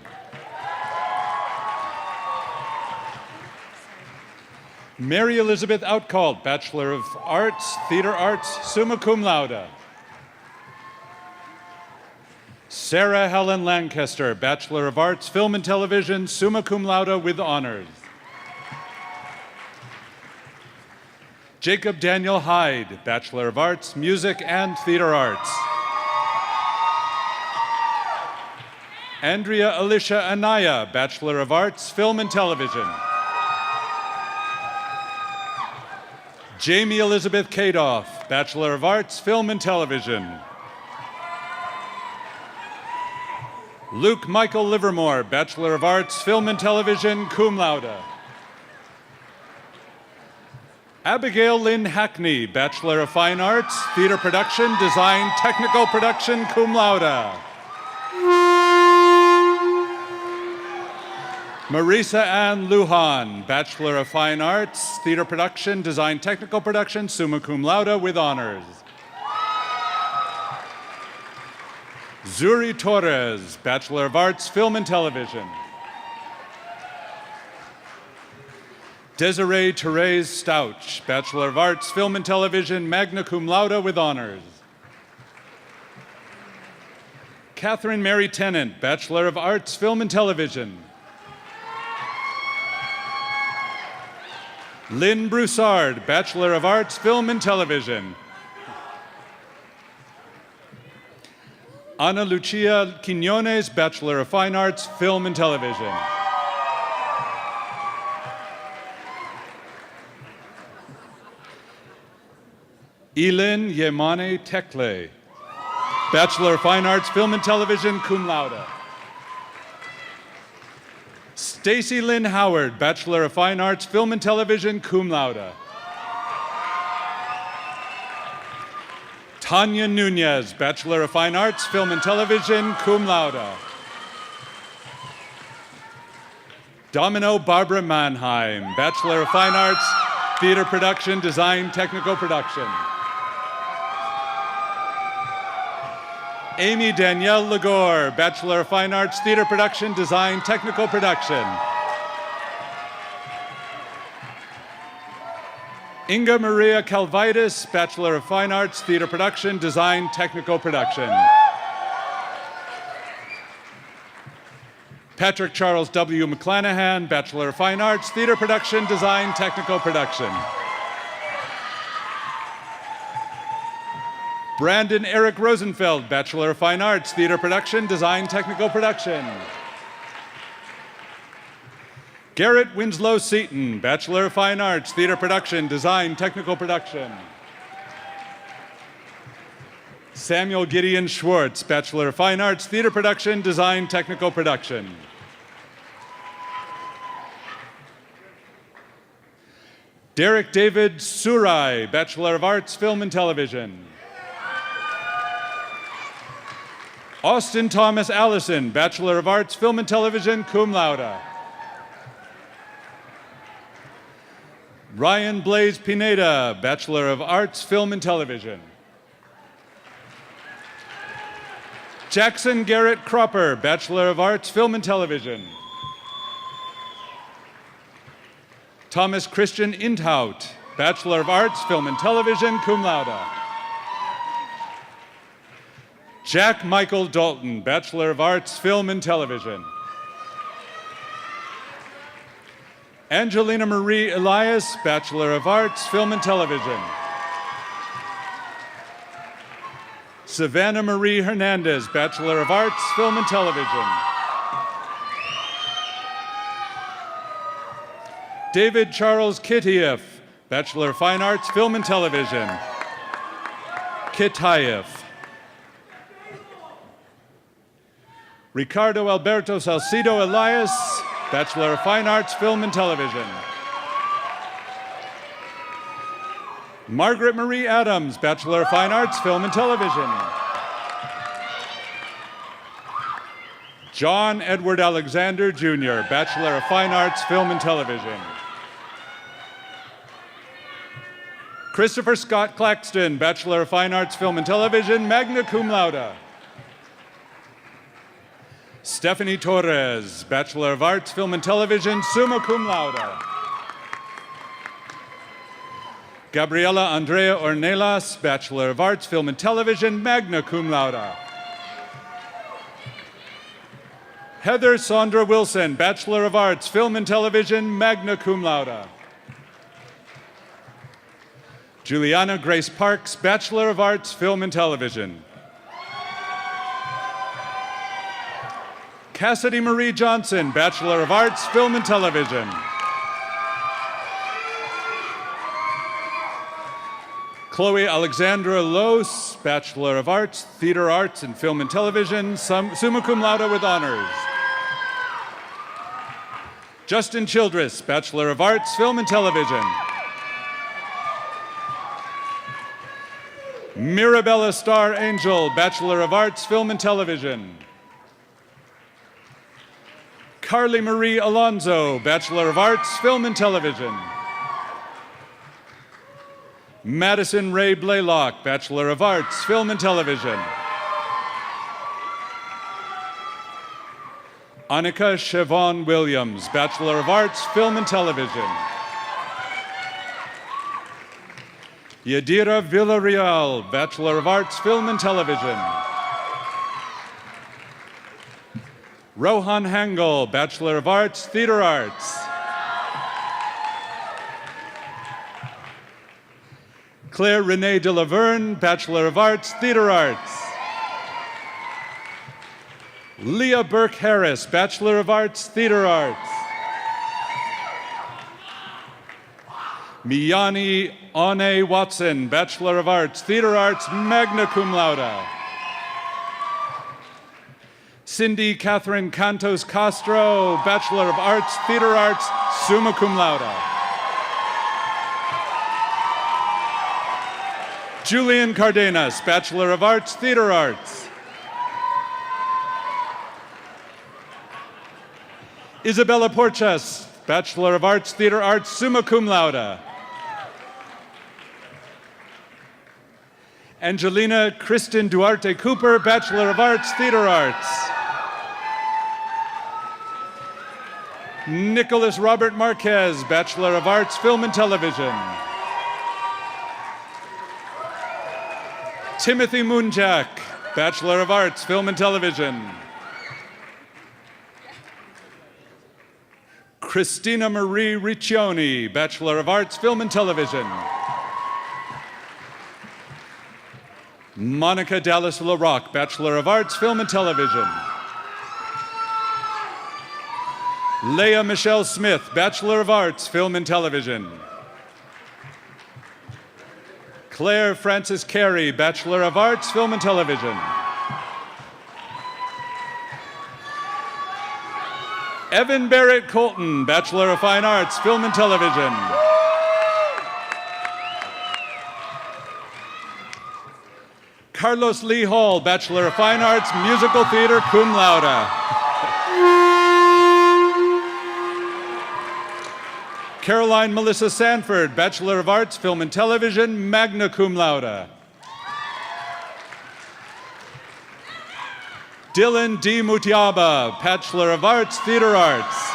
Mary Elizabeth Outcalled, Bachelor of Arts, Theater Arts, summa cum laude. Sarah Helen Lancaster, Bachelor of Arts, Film and Television, summa cum laude with honors. Jacob Daniel Hyde, Bachelor of Arts, Music and Theater Arts. Andrea Alicia Anaya, Bachelor of Arts, Film and Television. Jamie Elizabeth Kadoff, Bachelor of Arts, Film and Television. Luke Michael Livermore, Bachelor of Arts, Film and Television, cum laude. Abigail Lynn Hackney, Bachelor of Fine Arts, Theater Production, Design, Technical Production, cum laude. Marisa Ann Lujan, Bachelor of Fine Arts, Theater Production, Design, Technical Production, summa cum laude with honors. Zuri Torres, Bachelor of Arts, Film and Television. Desiree Therese Stouch, Bachelor of Arts, Film and Television, magna cum laude with honors. Catherine Mary Tennant, Bachelor of Arts, Film and Television. Lynn Broussard, Bachelor of Arts, Film and Television. Ana Lucia Quinones, Bachelor of Fine Arts, Film and Television. Elin Yemane Tekle, Bachelor of Fine Arts, Film and Television, cum laude. Stacy Lynn Howard, Bachelor of Fine Arts, Film and Television, cum laude. Tanya Nunez, Bachelor of Fine Arts, Film and Television, cum laude. Domino Barbara Mannheim, Bachelor of Fine Arts, Theater Production, Design, Technical Production. Amy Danielle Lagore, Bachelor of Fine Arts, Theater Production, Design, Technical Production. Inga Maria Calvitis, Bachelor of Fine Arts, Theater Production, Design, Technical Production. Patrick Charles W. McClanahan, Bachelor of Fine Arts, Theater Production, Design, Technical Production. Brandon Eric Rosenfeld, Bachelor of Fine Arts, Theater Production, Design, Technical Production. Garrett Winslow Seaton, Bachelor of Fine Arts, Theater Production, Design, Technical Production. Samuel Gideon Schwartz, Bachelor of Fine Arts, Theater Production, Design, Technical Production. Derek David Surai, Bachelor of Arts, Film and Television. Austin Thomas Allison, Bachelor of Arts, Film and Television, cum laude. Ryan Blaze Pineda, Bachelor of Arts, Film and Television. Jackson Garrett Cropper, Bachelor of Arts, Film and Television. Thomas Christian Inthout, Bachelor of Arts, Film and Television, cum laude. Jack Michael Dalton, Bachelor of Arts, Film and Television. Angelina Marie Elias, Bachelor of Arts, Film and Television. Savannah Marie Hernandez, Bachelor of Arts, Film and Television. David Charles Kitieff, Bachelor of Fine Arts, Film and Television. Kitieff. Ricardo Alberto Salcido Elias, Bachelor of Fine Arts, Film and Television. Margaret Marie Adams, Bachelor of Fine Arts, Film and Television. John Edward Alexander Jr., Bachelor of Fine Arts, Film and Television. Christopher Scott Claxton, Bachelor of Fine Arts, Film and Television, magna cum laude. Stephanie Torres, Bachelor of Arts, Film and Television, summa cum laude. Gabriela Andrea Ornelas, Bachelor of Arts, Film and Television, magna cum laude. Heather Sandra Wilson, Bachelor of Arts, Film and Television, magna cum laude. Juliana Grace Parks, Bachelor of Arts, Film and Television. Cassidy Marie Johnson, Bachelor of Arts, Film and Television. Chloe Alexandra Los, Bachelor of Arts, Theater Arts and Film and Television, summa cum laude with honors. Justin Childress, Bachelor of Arts, Film and Television. Mirabella Star Angel, Bachelor of Arts, Film and Television. Carly Marie Alonzo, Bachelor of Arts, Film and Television. Madison Ray Blaylock, Bachelor of Arts, Film and Television. Annika Siobhan Williams, Bachelor of Arts, Film and Television. Yadira Villarreal, Bachelor of Arts, Film and Television. Rohan Hangel, Bachelor of Arts, Theater Arts. Claire Renee de Laverne, Bachelor of Arts, Theater Arts. Leah Burke Harris, Bachelor of Arts, Theater Arts. Miyani Ane Watson, Bachelor of Arts, Theater Arts, magna cum laude. Cindy Catherine Cantos Castro, Bachelor of Arts, Theater Arts, summa cum laude. Julian Cardenas, Bachelor of Arts, Theater Arts. Isabella Porchas, Bachelor of Arts, Theater Arts, summa cum laude. Angelina Kristen Duarte Cooper, Bachelor of Arts, Theater Arts. Nicholas Robert Marquez, Bachelor of Arts, Film and Television. Timothy Munjak, Bachelor of Arts, Film and Television. Christina Marie Riccioni, Bachelor of Arts, Film and Television. Monica Dallas LaRock, Bachelor of Arts, Film and Television. Leah Michelle Smith, Bachelor of Arts, Film and Television. Claire Frances Carey, Bachelor of Arts, Film and Television. Evan Barrett Colton, Bachelor of Fine Arts, Film and Television. Carlos Lee Hall, Bachelor of Fine Arts, Musical Theater, cum laude. Caroline Melissa Sanford, Bachelor of Arts, Film and Television, magna cum laude. Dylan D. Mutiaba, Bachelor of Arts, Theater Arts.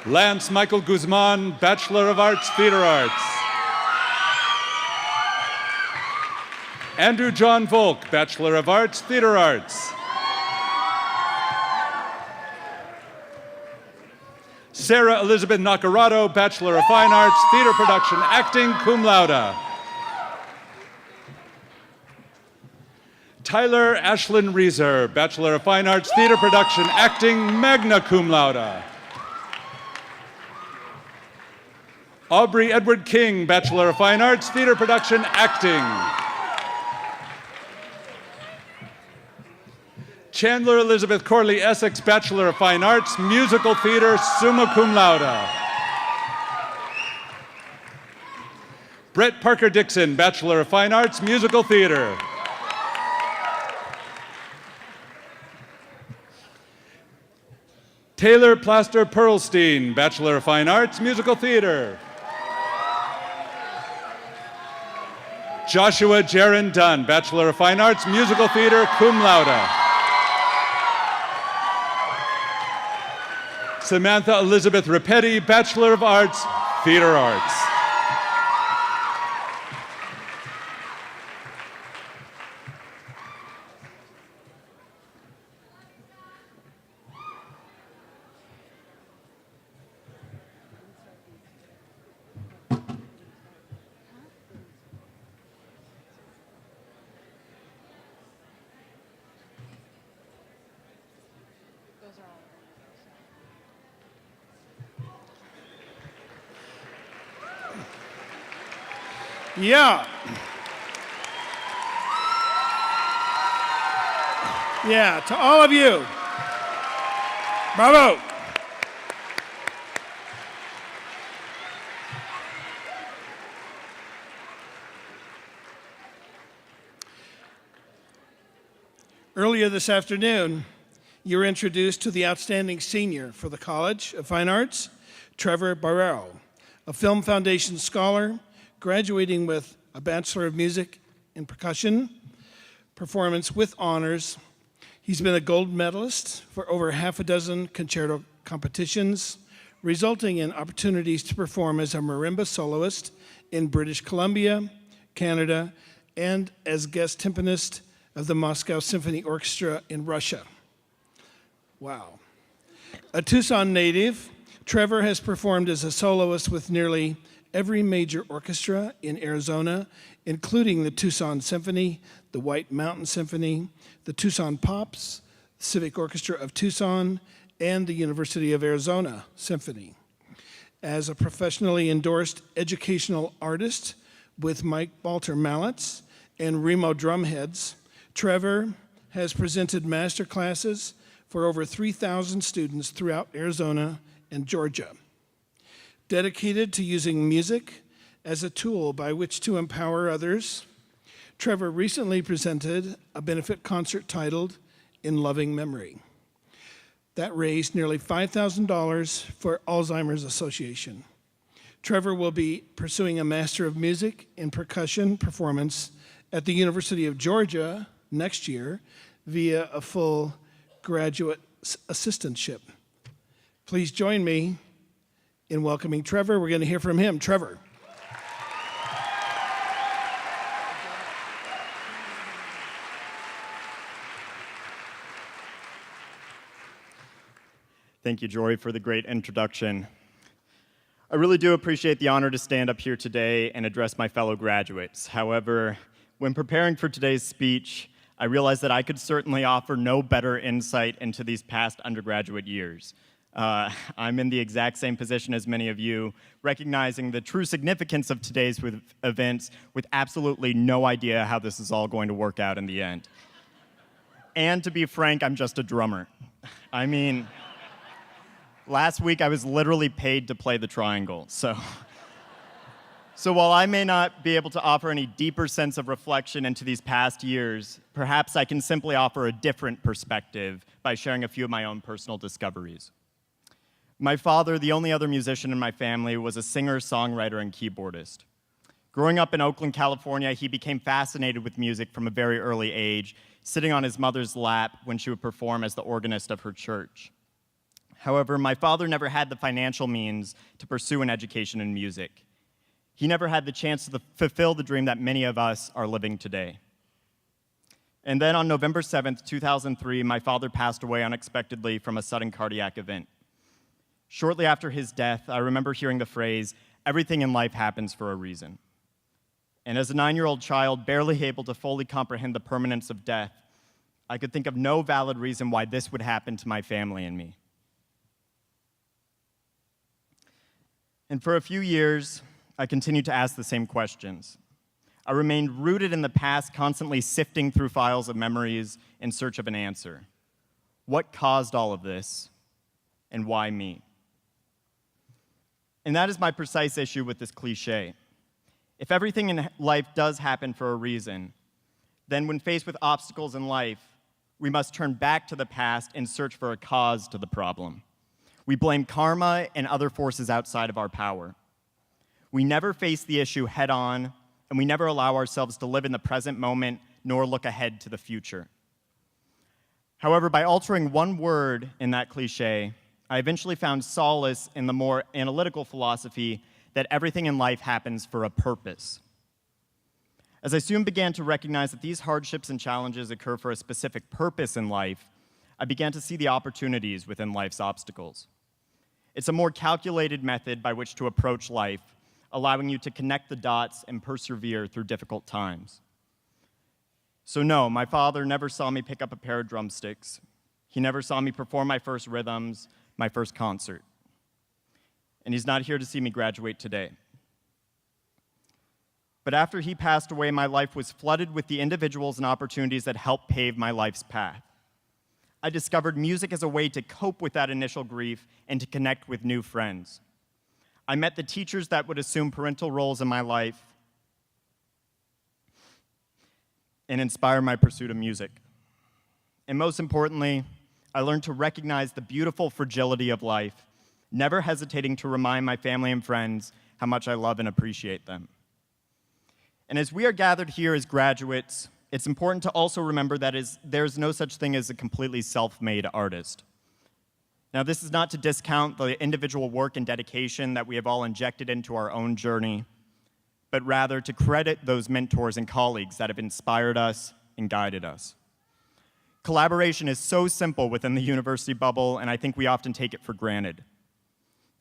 Lance Michael Guzman, Bachelor of Arts, Theater Arts. Andrew John Volk, Bachelor of Arts, Theater Arts. Sarah Elizabeth Nacarado, Bachelor of Fine Arts, Theater Production, Acting, cum laude. Tyler Ashlyn Reeser, Bachelor of Fine Arts, Theater Production, Acting, magna cum laude. Aubrey Edward King, Bachelor of Fine Arts, Theater Production, Acting. Chandler Elizabeth Corley Essex, Bachelor of Fine Arts, Musical Theater, summa cum laude. Brett Parker Dixon, Bachelor of Fine Arts, Musical Theater. Taylor Plaster Pearlstein, Bachelor of Fine Arts, Musical Theater. Joshua Jaron Dunn, Bachelor of Fine Arts, Musical Theater, cum laude. Samantha Elizabeth Rapetti, Bachelor of Arts, Theater Arts. Yeah. Yeah, to all of you. Bravo. Earlier this afternoon, you were introduced to the outstanding senior for the College of Fine Arts, Trevor Barrero, a Film Foundation scholar, graduating with a Bachelor of Music in Percussion, performance with honors. He's been a gold medalist for over half a dozen concerto competitions, resulting in opportunities to perform as a marimba soloist in British Columbia, Canada, and as guest timpanist of the Moscow Symphony Orchestra in Russia. Wow. A Tucson native, Trevor has performed as a soloist with nearly every major orchestra in Arizona, including the Tucson Symphony, the White Mountain Symphony, the Tucson Pops, Civic Orchestra of Tucson, and the University of Arizona Symphony. As a professionally endorsed educational artist with Mike Balter mallets and Remo drumheads, Trevor has presented master classes for over 3,000 students throughout Arizona and Georgia. Dedicated to using music as a tool by which to empower others, Trevor recently presented a benefit concert titled In Loving Memory. That raised nearly $5,000 for Alzheimer's Association. Trevor will be pursuing a Master of Music in Percussion performance at the University of Georgia next year via a full graduate assistantship. Please join me in welcoming Trevor. We're going to hear from him. Trevor. Thank you, Jory, for the great introduction. I really do appreciate the honor to stand up here today and address my fellow graduates. However, when preparing for today's speech, I realized that I could certainly offer no better insight into these past undergraduate years. I'm in the exact same position as many of you, recognizing the true significance of today's events with absolutely no idea how this is all going to work out in the end. And to be frank, I'm just a drummer. I mean, last week I was literally paid to play the triangle, so while I may not be able to offer any deeper sense of reflection into these past years, perhaps I can simply offer a different perspective by sharing a few of my own personal discoveries. My father, the only other musician in my family, was a singer, songwriter, and keyboardist. Growing up in Oakland, California, he became fascinated with music from a very early age, sitting on his mother's lap when she would perform as the organist of her church. However, my father never had the financial means to pursue an education in music. He never had the chance to fulfill the dream that many of us are living today. And then on November 7th, 2003, my father passed away unexpectedly from a sudden cardiac event. Shortly after his death, I remember hearing the phrase, "Everything in life happens for a reason." And as a 9-year-old child, barely able to fully comprehend the permanence of death, I could think of no valid reason why this would happen to my family and me. And for a few years, I continued to ask the same questions. I remained rooted in the past, constantly sifting through files of memories in search of an answer. What caused all of this, and why me? And that is my precise issue with this cliche. If everything in life does happen for a reason, then when faced with obstacles in life, we must turn back to the past and search for a cause to the problem. We blame karma and other forces outside of our power. We never face the issue head on, and we never allow ourselves to live in the present moment nor look ahead to the future. However, by altering one word in that cliche, I eventually found solace in the more analytical philosophy that everything in life happens for a purpose. As I soon began to recognize that these hardships and challenges occur for a specific purpose in life, I began to see the opportunities within life's obstacles. It's a more calculated method by which to approach life, allowing you to connect the dots and persevere through difficult times. So no, my father never saw me pick up a pair of drumsticks. He never saw me perform my first rhythms, my first concert. And he's not here to see me graduate today. But after he passed away, my life was flooded with the individuals and opportunities that helped pave my life's path. I discovered music as a way to cope with that initial grief and to connect with new friends. I met the teachers that would assume parental roles in my life and inspire my pursuit of music. And most importantly, I learned to recognize the beautiful fragility of life, never hesitating to remind my family and friends how much I love and appreciate them. And as we are gathered here as graduates, it's important to also remember that there's no such thing as a completely self-made artist. Now, this is not to discount the individual work and dedication that we have all injected into our own journey, but rather to credit those mentors and colleagues that have inspired us and guided us. Collaboration is so simple within the university bubble, and I think we often take it for granted.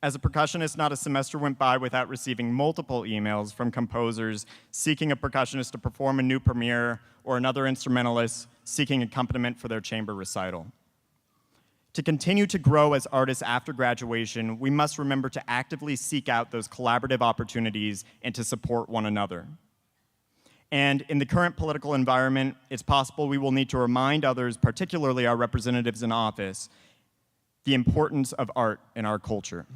As a percussionist, not a semester went by without receiving multiple emails from composers seeking a percussionist to perform a new premiere or another instrumentalist seeking accompaniment for their chamber recital. To continue to grow as artists after graduation, we must remember to actively seek out those collaborative opportunities and to support one another. And in the current political environment, it's possible we will need to remind others, particularly our representatives in office, the importance of art in our culture.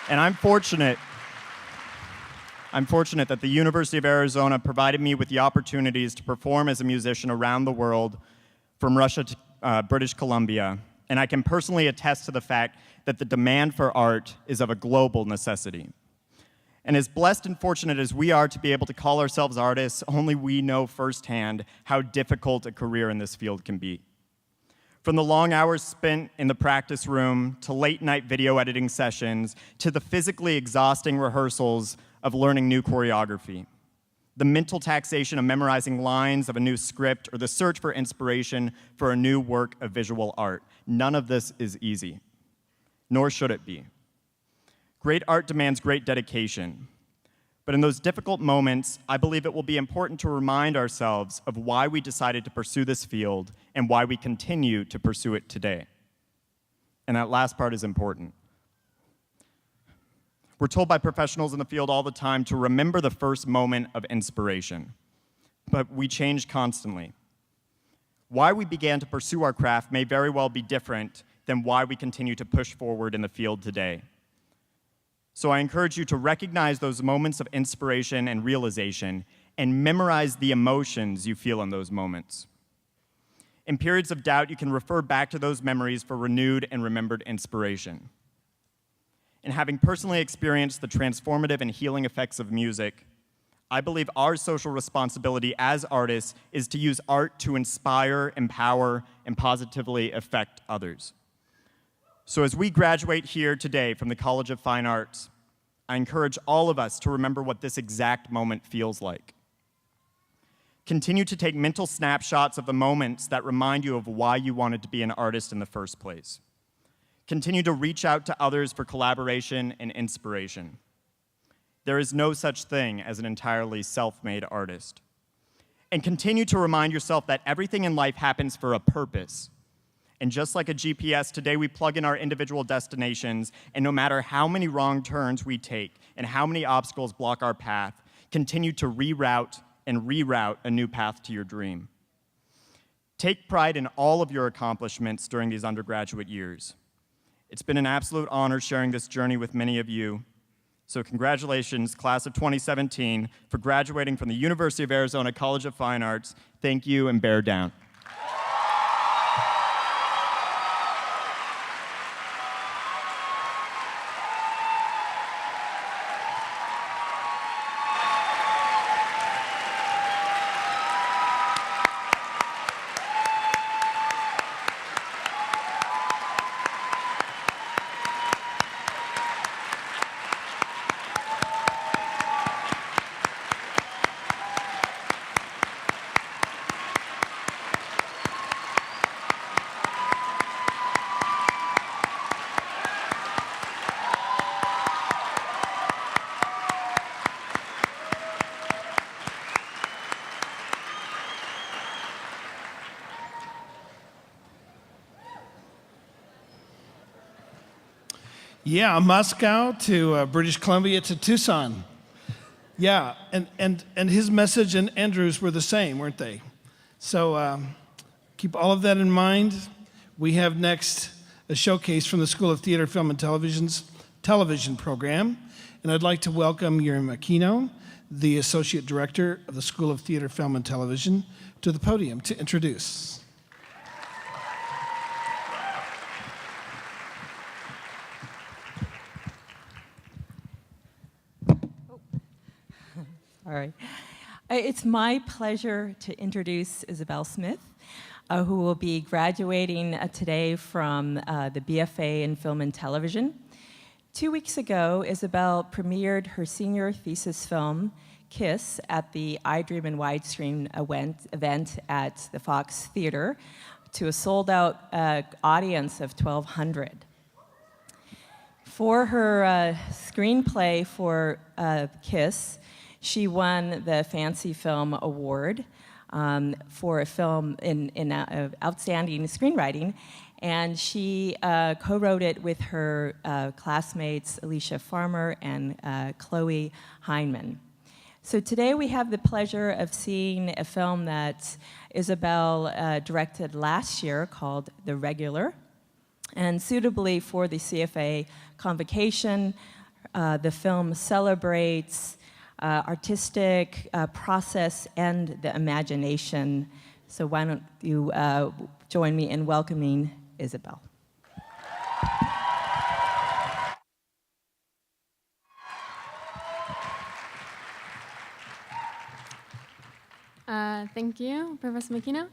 And I'm fortunate that the University of Arizona provided me with the opportunities to perform as a musician around the world, from Russia to British Columbia, and I can personally attest to the fact that the demand for art is of a global necessity. And as blessed and fortunate as we are to be able to call ourselves artists, only we know firsthand how difficult a career in this field can be. From the long hours spent in the practice room, to late-night video editing sessions, to the physically exhausting rehearsals of learning new choreography. The mental taxation of memorizing lines of a new script, or the search for inspiration for a new work of visual art. None of this is easy, nor should it be. Great art demands great dedication. But in those difficult moments, I believe it will be important to remind ourselves of why we decided to pursue this field and why we continue to pursue it today. And that last part is important. We're told by professionals in the field all the time to remember the first moment of inspiration, but we change constantly. Why we began to pursue our craft may very well be different than why we continue to push forward in the field today. So I encourage you to recognize those moments of inspiration and realization and memorize the emotions you feel in those moments. In periods of doubt, you can refer back to those memories for renewed and remembered inspiration. And having personally experienced the transformative and healing effects of music, I believe our social responsibility as artists is to use art to inspire, empower, and positively affect others. So as we graduate here today from the College of Fine Arts, I encourage all of us to remember what this exact moment feels like. Continue to take mental snapshots of the moments that remind you of why you wanted to be an artist in the first place. Continue to reach out to others for collaboration and inspiration. There is no such thing as an entirely self-made artist. And continue to remind yourself that everything in life happens for a purpose. And just like a GPS, today we plug in our individual destinations, and no matter how many wrong turns we take and how many obstacles block our path, continue to reroute a new path to your dream. Take pride in all of your accomplishments during these undergraduate years. It's been an absolute honor sharing this journey with many of you. So congratulations, class of 2017, for graduating from the University of Arizona College of Fine Arts. Thank you, and bear down. Yeah, Moscow to British Columbia to Tucson. Yeah, and his message and Andrew's were the same, weren't they? So keep all of that in mind. We have next a showcase from the School of Theater, Film, and Television's television program. And I'd like to welcome Yuri Makino, the Associate Director of the School of Theater, Film, and Television, to the podium to introduce. All right. It's my pleasure to introduce Isabel Smith, who will be graduating today from the BFA in Film and Television. 2 weeks ago, Isabel premiered her senior thesis film, Kiss, at the I Dream in Widescreen event at the Fox Theater to a sold-out audience of 1,200. For her screenplay for Kiss, she won the Fancy Film Award for a film in outstanding screenwriting, and she co-wrote it with her classmates Alicia Farmer and Chloe Heineman. So today we have the pleasure of seeing a film that Isabel directed last year called The Regular, and suitably for the CFA Convocation, the film celebrates artistic process and the imagination. So why don't you join me in welcoming Isabel. Thank you, Professor Makino.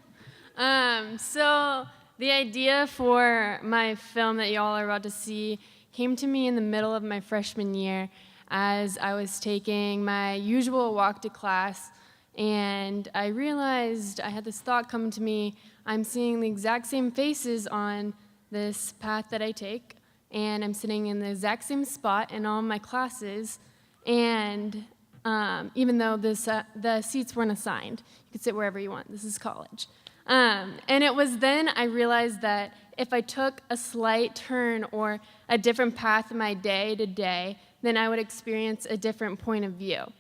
So the idea for my film that y'all are about to see came to me in the middle of my freshman year as I was taking my usual walk to class, and I realized I had this thought come to me. I'm seeing the exact same faces on this path that I take, and I'm sitting in the exact same spot in all my classes, and even though the seats weren't assigned. You could sit wherever you want. This is college. And it was then I realized that if I took a slight turn or a different path in my day to day, then I would experience a different point of view.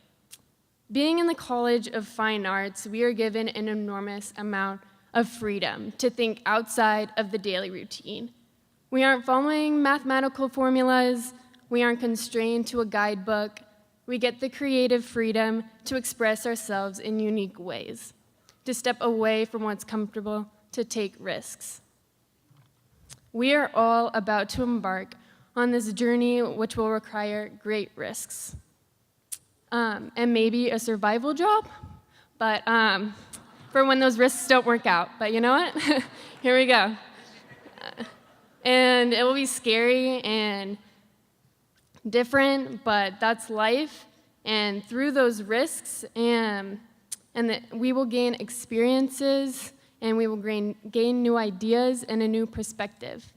Being in the College of Fine Arts, we are given an enormous amount of freedom to think outside of the daily routine. We aren't following mathematical formulas. We aren't constrained to a guidebook. We get the creative freedom to express ourselves in unique ways, to step away from what's comfortable, to take risks. We are all about to embark on this journey which will require great risks. And maybe a survival job, but for when those risks don't work out. But you know what? Here we go. And it will be scary and different, but that's life. And through those risks, we will gain experiences, and we will gain new ideas and a new perspective.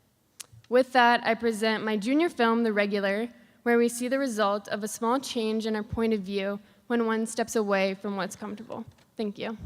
With that, I present my junior film, The Regular, where we see the result of a small change in our point of view when one steps away from what's comfortable. Thank you.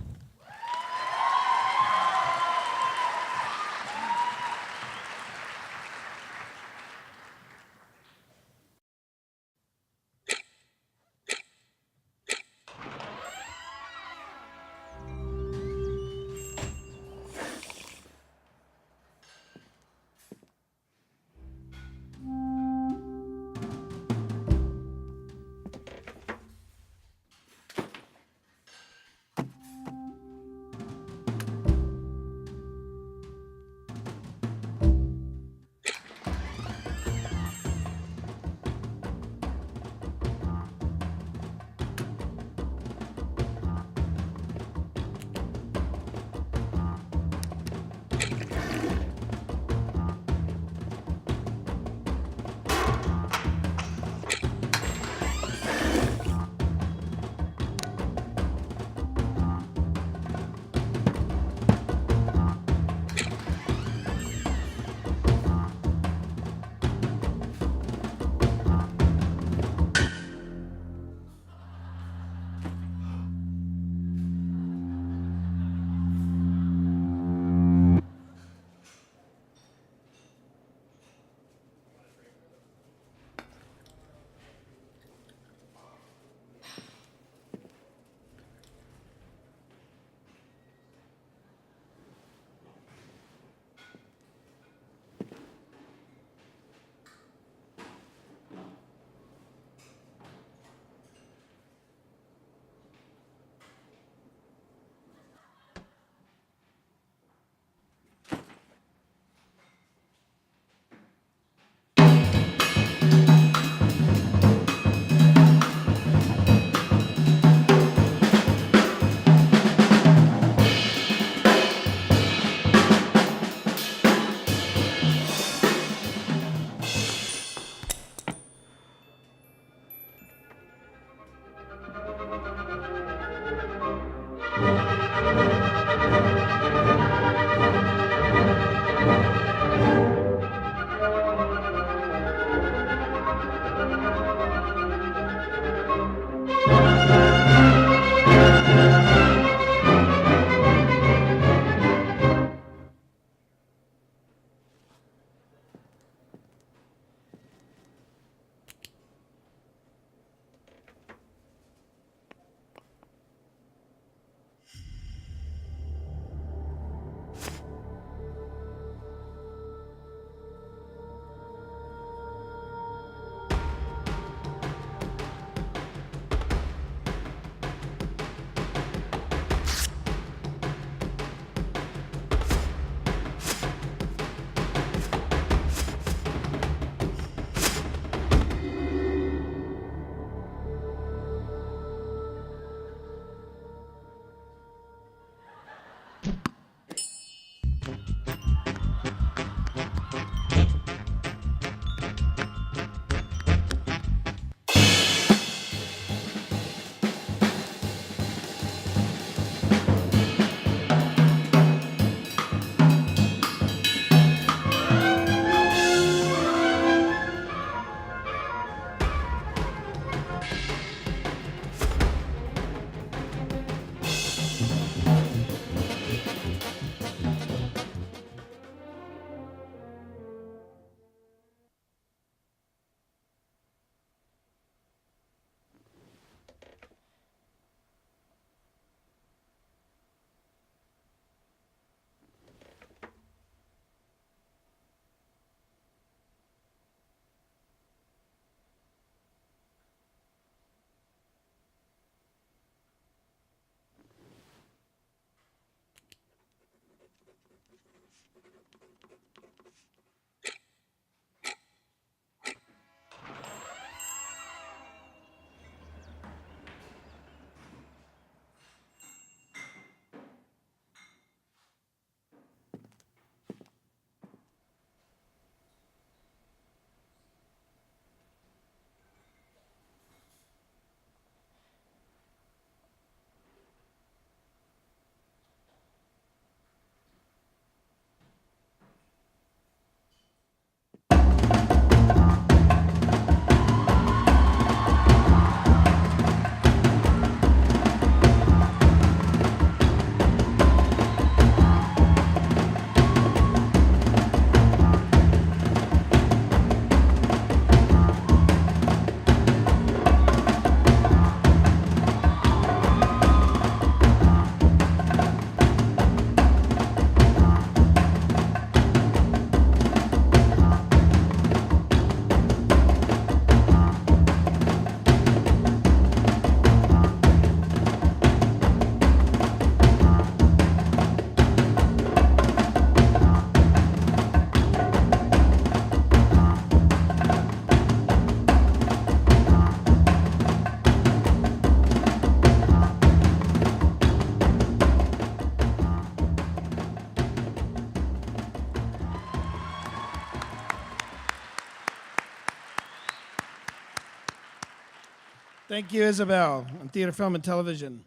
Thank you, Isabel, on theater, film, and television.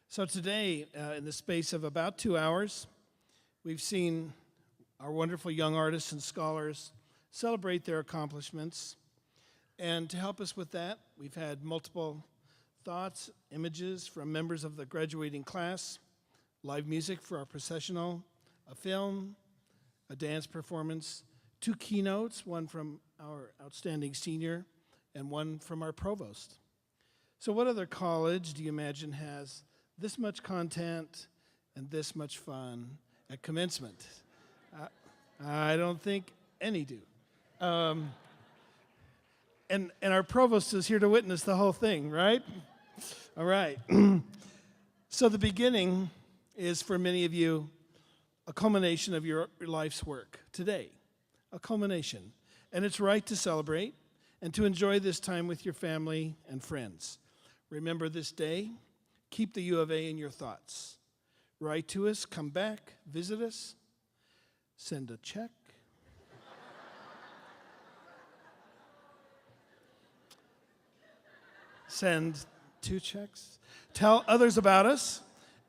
So today, in the space of about 2 hours, we've seen our wonderful young artists and scholars celebrate their accomplishments. And to help us with that, we've had multiple thoughts, images from members of the graduating class, live music for our processional, a film, a dance performance, 2 keynotes, one from our outstanding senior and one from our provost. So what other college do you imagine has this much content and this much fun at commencement? I don't think any do. And our provost is here to witness the whole thing, right? All right. So the beginning is, for many of you, a culmination of your life's work today, a culmination. And it's right to celebrate and to enjoy this time with your family and friends. Remember this day. Keep the U of A in your thoughts. Write to us, come back, visit us, send a check. Send 2 checks. Tell others about us.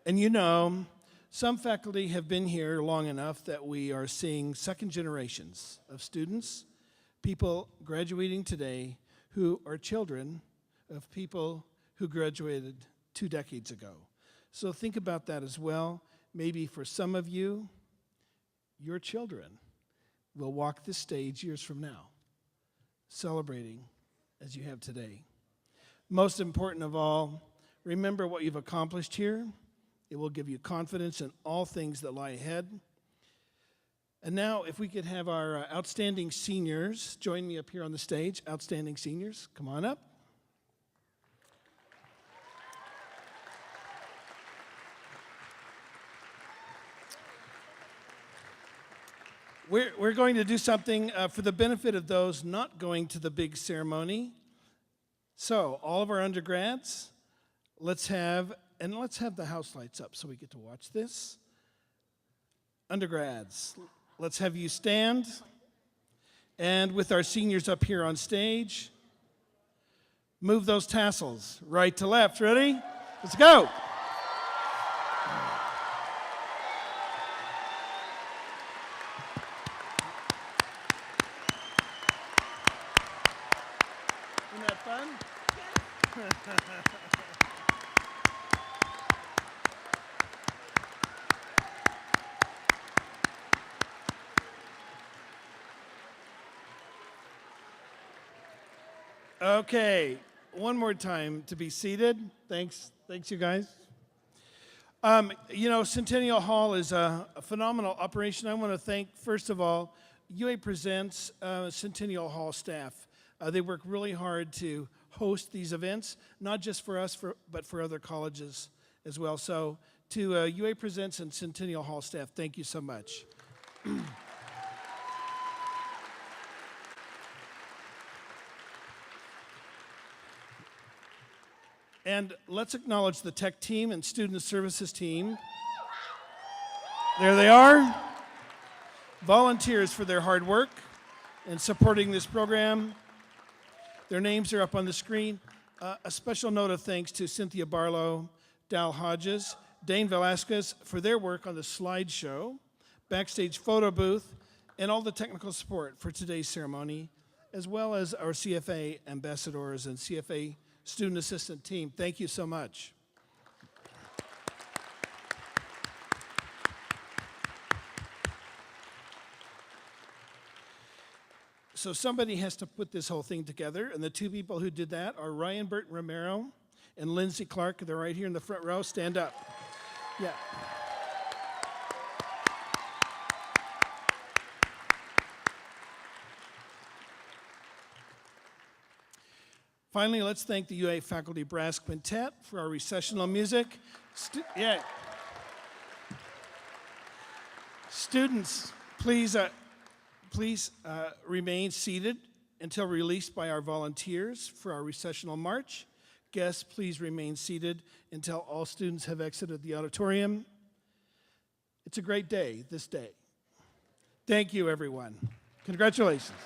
And you know, some faculty have been here long enough that we are seeing second generations of students, people graduating today who are children of people who graduated 2 decades ago. So think about that as well. Maybe for some of you, your children will walk this stage years from now, celebrating as you have today. Most important of all, remember what you've accomplished here. It will give you confidence in all things that lie ahead. And now, if we could have our outstanding seniors join me up here on the stage. Outstanding seniors, come on up. We're going to do something for the benefit of those not going to the big ceremony. So, all of our undergrads, let's have the house lights up so we get to watch this. Undergrads, let's have you stand. And with our seniors up here on stage, move those tassels right to left. Ready? Let's go. Isn't that fun? Okay, one more time to be seated. Thanks you guys. You know, Centennial Hall is a phenomenal operation. I want to thank, first of all, UA Presents Centennial Hall staff. They work really hard to host these events, not just for us, but for other colleges as well. So to UA Presents and Centennial Hall staff, thank you so much. And let's acknowledge the tech team and student services team. There they are. Volunteers for their hard work in supporting this program. Their names are up on the screen. A special note of thanks to Cynthia Barlow, Dal Hodges, Dane Velasquez for their work on the slideshow, backstage photo booth, and all the technical support for today's ceremony, as well as our CFA ambassadors and CFA student assistant team. Thank you so much. So somebody has to put this whole thing together, and the two people who did that are Ryan Burton Romero and Lindsay Clark. They're right here in the front row. Stand up. Yeah. Finally, let's thank the UA Faculty Brass Quintet for our recessional music. Yeah. Students, please remain seated until released by our volunteers for our recessional march. Guests, please remain seated until all students have exited the auditorium. It's a great day, this day. Thank you, everyone. Congratulations.